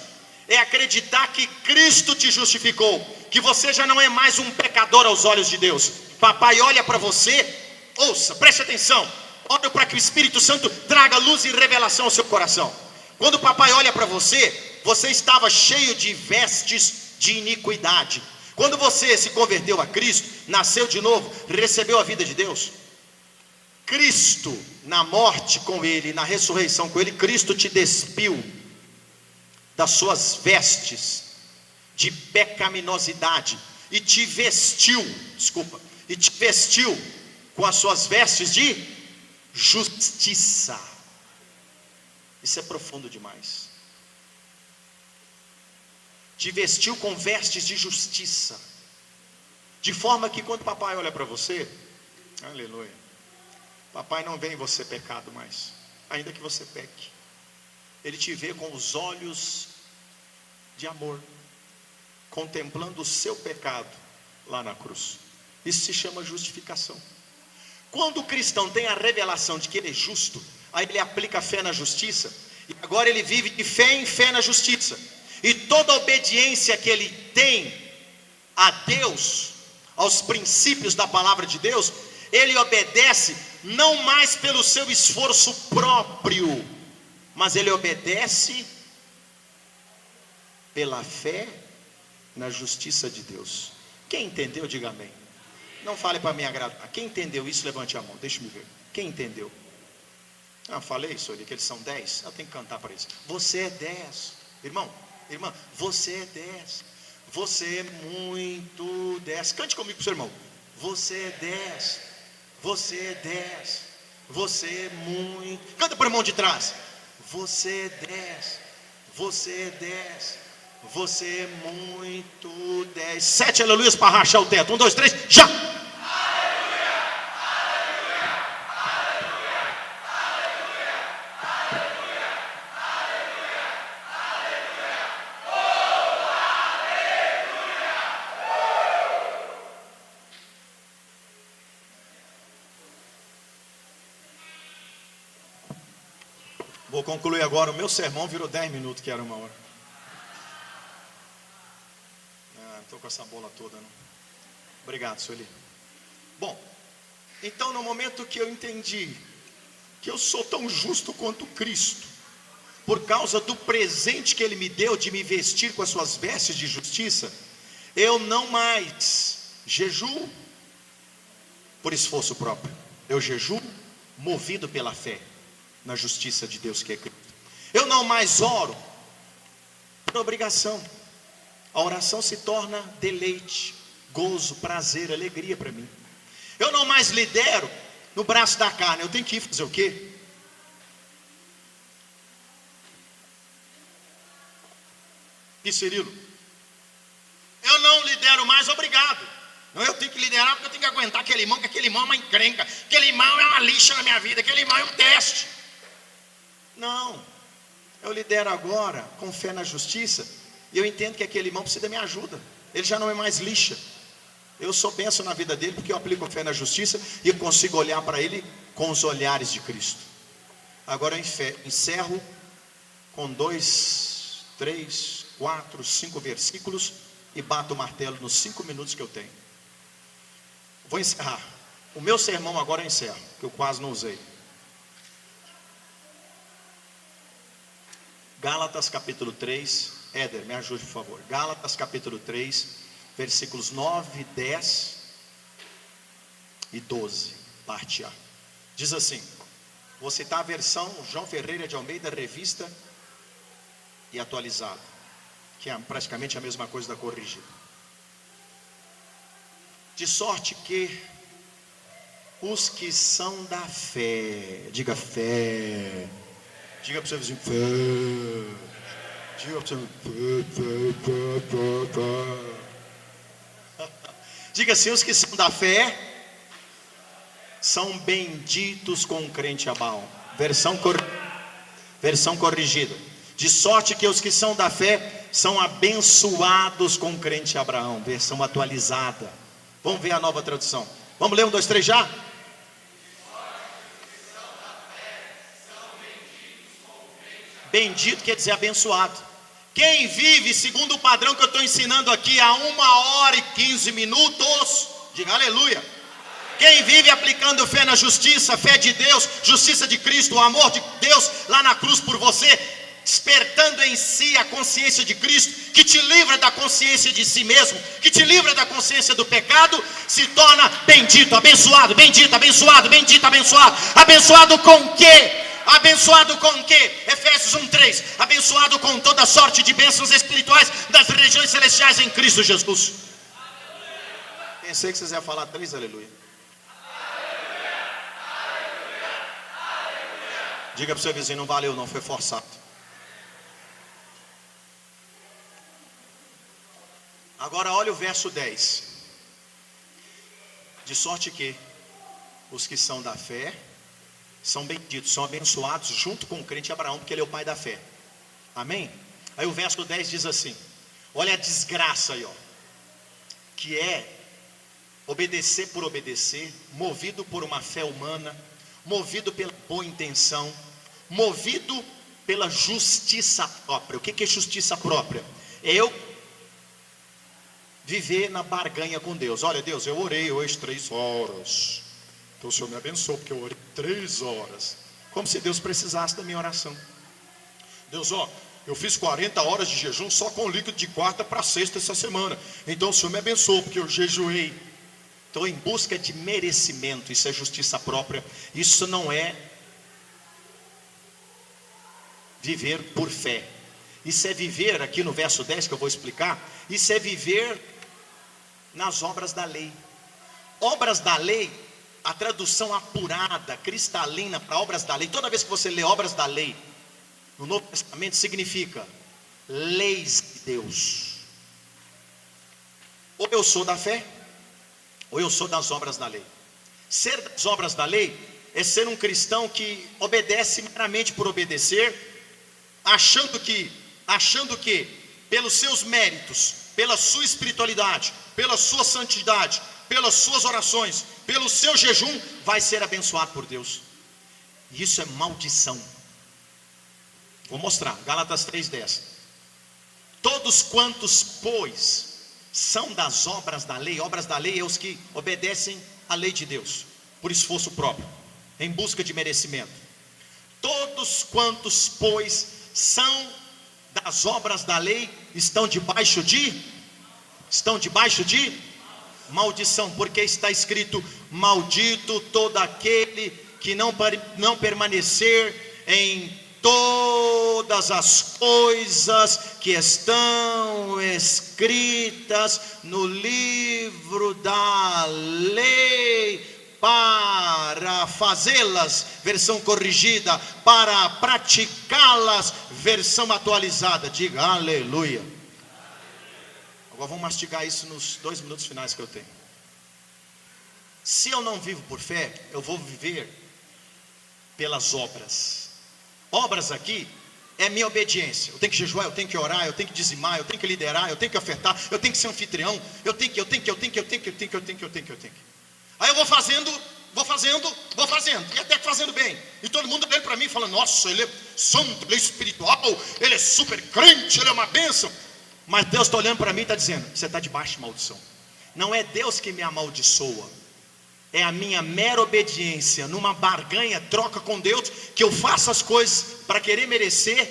é acreditar que Cristo te justificou, que você já não é mais um pecador aos olhos de Deus. Papai olha para você, ouça, preste atenção, olha para que o Espírito Santo traga luz e revelação ao seu coração. Quando o papai olha para você, você estava cheio de vestes de iniquidade. Quando você se converteu a Cristo, nasceu de novo, recebeu a vida de Deus, Cristo, na morte com Ele, na ressurreição com Ele, Cristo te despiu das suas vestes de pecaminosidade e te vestiu, e te vestiu com as suas vestes de justiça. Isso é profundo demais. Te vestiu com vestes de justiça, de forma que quando papai olha para você, aleluia, papai não vê em você pecado mais, ainda que você peque, ele te vê com os olhos de amor, contemplando o seu pecado lá na cruz. Isso se chama justificação. Quando o cristão tem a revelação de que ele é justo, aí ele aplica a fé na justiça, e agora ele vive de fé em fé na justiça, e toda a obediência que ele tem a Deus, aos princípios da palavra de Deus, ele obedece não mais pelo seu esforço próprio, mas ele obedece pela fé na justiça de Deus. Quem entendeu, diga amém. Não fale para me agradar. Quem entendeu isso, levante a mão, deixa eu ver. Quem entendeu? Falei isso ali, que eles são 10. Eu tenho que cantar para eles. Você é 10. Irmão, irmã, você é 10. Você é muito 10. Cante comigo para o seu irmão. Você é 10. Você é 10. Você é muito. Canta para o irmão de trás. Você é 10. Você é 10. Você é muito 10. 7 aleluias para rachar o teto. 1, 2, 3, já! Vou concluir agora. O meu sermão virou 10 minutos, que era 1 hora. Não estou com essa bola toda, não. Obrigado, Sueli. Bom, então no momento que eu entendi que eu sou tão justo quanto Cristo, por causa do presente que Ele me deu de me vestir com as suas vestes de justiça, eu não mais jejuo por esforço próprio. Eu jejuo movido pela fé na justiça de Deus que é Cristo. Eu não mais oro por obrigação. A oração se torna deleite, gozo, prazer, alegria para mim. Eu não mais lidero no braço da carne. Eu tenho que ir fazer o quê? E Cirilo? Eu não lidero mais obrigado. Não, eu tenho que liderar porque eu tenho que aguentar aquele irmão, que aquele irmão é uma encrenca, aquele irmão é uma lixa na minha vida, aquele irmão é um teste. Não, eu lidero agora com fé na justiça, e eu entendo que aquele irmão precisa da minha ajuda. Ele já não é mais lixa. Eu sou bênção na vida dele, porque eu aplico fé na justiça, e eu consigo olhar para ele com os olhares de Cristo. Agora eu encerro com 2, 3, 4, 5 versículos, e bato o martelo nos 5 minutos que eu tenho. Vou encerrar. O meu sermão agora eu encerro, que eu quase não usei. Gálatas capítulo 3, Éder, me ajude por favor. Gálatas capítulo 3, versículos 9, 10 e 12, parte A. Diz assim, vou citar a versão João Ferreira de Almeida, revista e atualizada, que é praticamente a mesma coisa da corrigida. De sorte que os que são da fé, diga fé, diga para o seu vizinho, fé. Diga para o seu vizinho, fé. Diga assim, os que são da fé são benditos com o crente Abraão. Versão corrigida. De sorte que os que são da fé são abençoados com o crente Abraão. Versão atualizada. Vamos ver a nova tradução. Vamos ler 1, 2, 3 já? Bendito quer dizer abençoado. Quem vive segundo o padrão que eu estou ensinando aqui há 1 hora e 15 minutos, diga aleluia. Quem vive aplicando fé na justiça, fé de Deus, justiça de Cristo, o amor de Deus lá na cruz por você, despertando em si a consciência de Cristo, que te livra da consciência de si mesmo, que te livra da consciência do pecado, se torna bendito, abençoado, bendito, abençoado, bendito, abençoado. Abençoado com quê? Abençoado com quê? Efésios 1:3. Abençoado com toda sorte de bênçãos espirituais das regiões celestiais em Cristo Jesus. Pensei que vocês iam falar 3 aleluia. Diga para o seu vizinho, não valeu não, foi forçado. Agora olha o verso 10. De sorte que os que são da fé são benditos, são abençoados junto com o crente Abraão, porque ele é o pai da fé. Amém? Aí o verso 10 diz assim, olha a desgraça aí, ó, que é obedecer por obedecer, movido por uma fé humana, movido pela boa intenção, movido pela justiça própria. O que é justiça própria? É eu viver na barganha com Deus. Olha Deus, eu orei hoje 3 horas, então o Senhor me abençoou, porque eu orei 3 horas, como se Deus precisasse da minha oração. Deus, ó, eu fiz 40 horas de jejum só com líquido de quarta para sexta essa semana, então o Senhor me abençoou, porque eu jejuei. Estou em busca de merecimento, isso é justiça própria, isso não é viver por fé, isso é viver, aqui no verso 10 que eu vou explicar, isso é viver nas obras da lei. Obras da lei, a tradução apurada, cristalina para obras da lei, toda vez que você lê obras da lei no Novo Testamento, significa leis de Deus. Ou eu sou da fé, ou eu sou das obras da lei. Ser das obras da lei é ser um cristão que obedece meramente por obedecer, achando que pelos seus méritos, pela sua espiritualidade, pela sua santidade, pelas suas orações, pelo seu jejum, vai ser abençoado por Deus. E isso é maldição. Vou mostrar, Gálatas 3:10. Todos quantos, pois, são das obras da lei é os que obedecem à lei de Deus, por esforço próprio, em busca de merecimento. Todos quantos, pois, são das obras da lei, estão debaixo de maldição, porque está escrito: maldito todo aquele que não permanecer em todas as coisas que estão escritas no livro da lei, para fazê-las, versão corrigida, para praticá-las, versão atualizada. Diga aleluia. Agora vamos mastigar isso nos 2 minutos finais que eu tenho. Se eu não vivo por fé, eu vou viver pelas obras. Obras aqui é minha obediência. Eu tenho que jejuar, eu tenho que orar, eu tenho que dizimar, eu tenho que liderar, eu tenho que ofertar, eu tenho que ser anfitrião, eu tenho que. Aí eu vou fazendo, e até que fazendo bem. E todo mundo olhando para mim falando: nossa, ele é santo, ele é espiritual, ele é super crente, ele é uma bênção. Mas Deus está olhando para mim e está dizendo: você está debaixo de maldição. Não é Deus que me amaldiçoa, é a minha mera obediência, numa barganha, troca com Deus, que eu faço as coisas para querer merecer.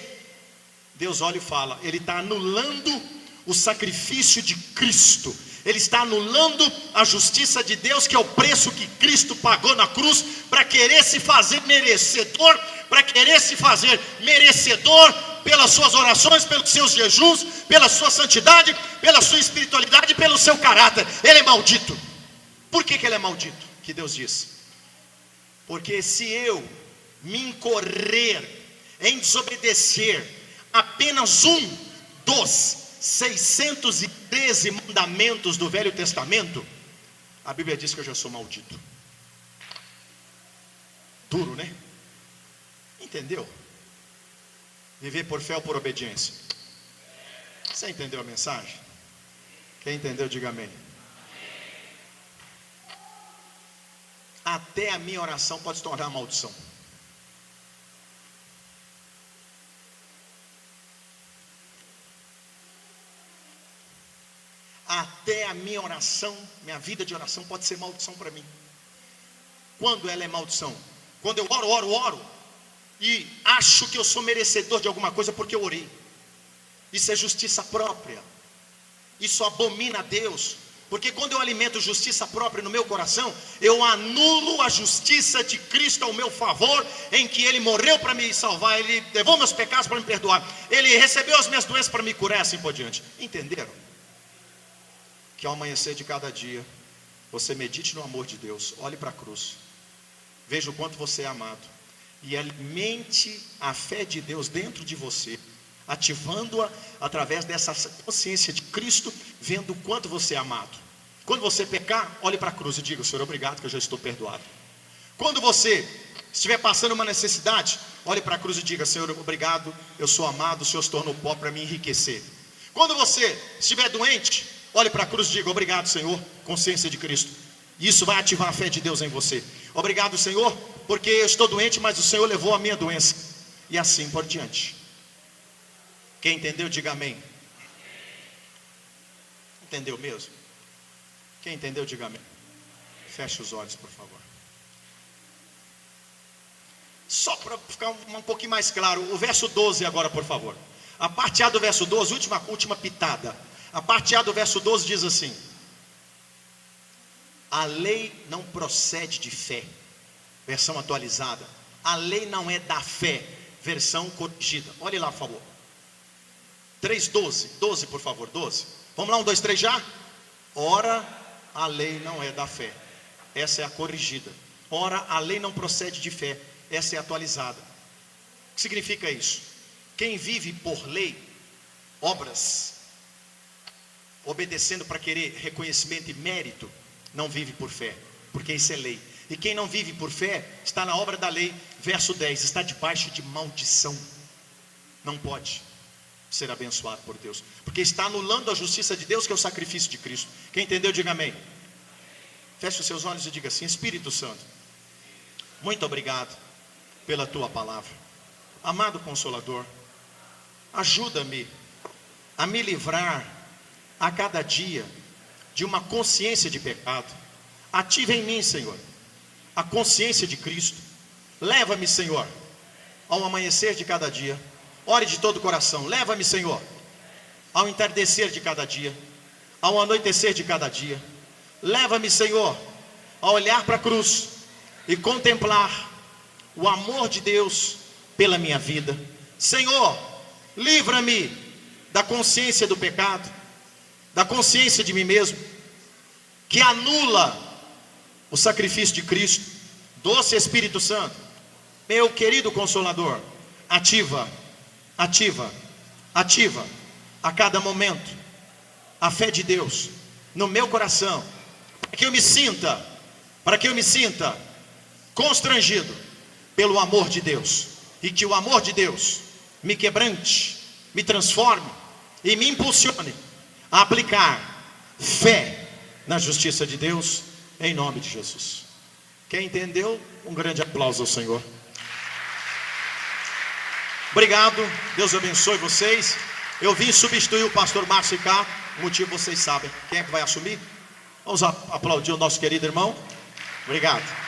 Deus olha e fala: ele está anulando o sacrifício de Cristo, ele está anulando a justiça de Deus, que é o preço que Cristo pagou na cruz, para querer se fazer merecedor, pelas suas orações, pelos seus jejuns, pela sua santidade, pela sua espiritualidade, pelo seu caráter. Ele é maldito. Por que ele é maldito? Que Deus diz: porque se eu me incorrer em desobedecer apenas um dos 613 mandamentos do Velho Testamento, a Bíblia diz que eu já sou maldito. Duro, né? Entendeu? Viver por fé ou por obediência? Você entendeu a mensagem? Quem entendeu, diga amém. Até a minha oração pode se tornar maldição. Até a minha oração, minha vida de oração pode ser maldição para mim. Quando ela é maldição? Quando eu oro e acho que eu sou merecedor de alguma coisa porque eu orei. Isso é justiça própria. Isso abomina a Deus. Porque quando eu alimento justiça própria no meu coração, eu anulo a justiça de Cristo ao meu favor, em que Ele morreu para me salvar, Ele levou meus pecados para me perdoar, Ele recebeu as minhas doenças para me curar, assim por diante. Entenderam? Que ao amanhecer de cada dia, você medite no amor de Deus, olhe para a cruz, veja o quanto você é amado, e alimente a fé de Deus dentro de você, ativando-a através dessa consciência de Cristo, vendo o quanto você é amado. Quando você pecar, olhe para a cruz e diga: Senhor, obrigado que eu já estou perdoado. Quando você estiver passando uma necessidade, olhe para a cruz e diga: Senhor, obrigado, eu sou amado, o Senhor se tornou pó para me enriquecer. Quando você estiver doente, olhe para a cruz e diga: obrigado, Senhor, consciência de Cristo. Isso vai ativar a fé de Deus em você. Obrigado, Senhor, porque eu estou doente, mas o Senhor levou a minha doença. E assim por diante. Quem entendeu, diga amém. Entendeu mesmo? Quem entendeu, diga amém. Feche os olhos, por favor. Só para ficar um pouquinho mais claro, o verso 12 agora, por favor. A parte A do verso 12, última pitada. A parte A do verso 12 diz assim: a lei não procede de fé, versão atualizada. A lei não é da fé, versão corrigida. Olhe lá, por favor. 3:12, 12 por favor, 12. Vamos lá, 1, 2, 3 já? Ora, a lei não é da fé. essa é a corrigida. Ora, a lei não procede de fé, essa é a atualizada. O que significa isso? Quem vive por lei, obras, obedecendo para querer reconhecimento e mérito, não vive por fé, porque isso é lei. E quem não vive por fé, está na obra da lei, verso 10, está debaixo de maldição. Não pode ser abençoado por Deus, porque está anulando a justiça de Deus, que é o sacrifício de Cristo. Quem entendeu, diga amém. Feche os seus olhos e diga assim: Espírito Santo, muito obrigado pela tua palavra. Amado Consolador, ajuda-me a me livrar a cada dia de uma consciência de pecado. Ativa em mim, Senhor, a consciência de Cristo. Leva-me, Senhor, ao amanhecer de cada dia. Ore de todo o coração. Leva-me, Senhor, ao entardecer de cada dia, ao anoitecer de cada dia. Leva-me, Senhor, a olhar para a cruz e contemplar o amor de Deus pela minha vida. Senhor, livra-me da consciência do pecado, da consciência de mim mesmo, que anula o sacrifício de Cristo. Doce Espírito Santo, meu querido Consolador, ativa a cada momento a fé de Deus no meu coração, para que eu me sinta constrangido pelo amor de Deus, e que o amor de Deus me quebrante, me transforme e me impulsione a aplicar fé na justiça de Deus, em nome de Jesus. Quem entendeu, um grande aplauso ao Senhor. Obrigado, Deus abençoe vocês. Eu vim substituir o pastor Márcio Ricardo, o motivo vocês sabem. Quem é que vai assumir? Vamos aplaudir o nosso querido irmão. Obrigado.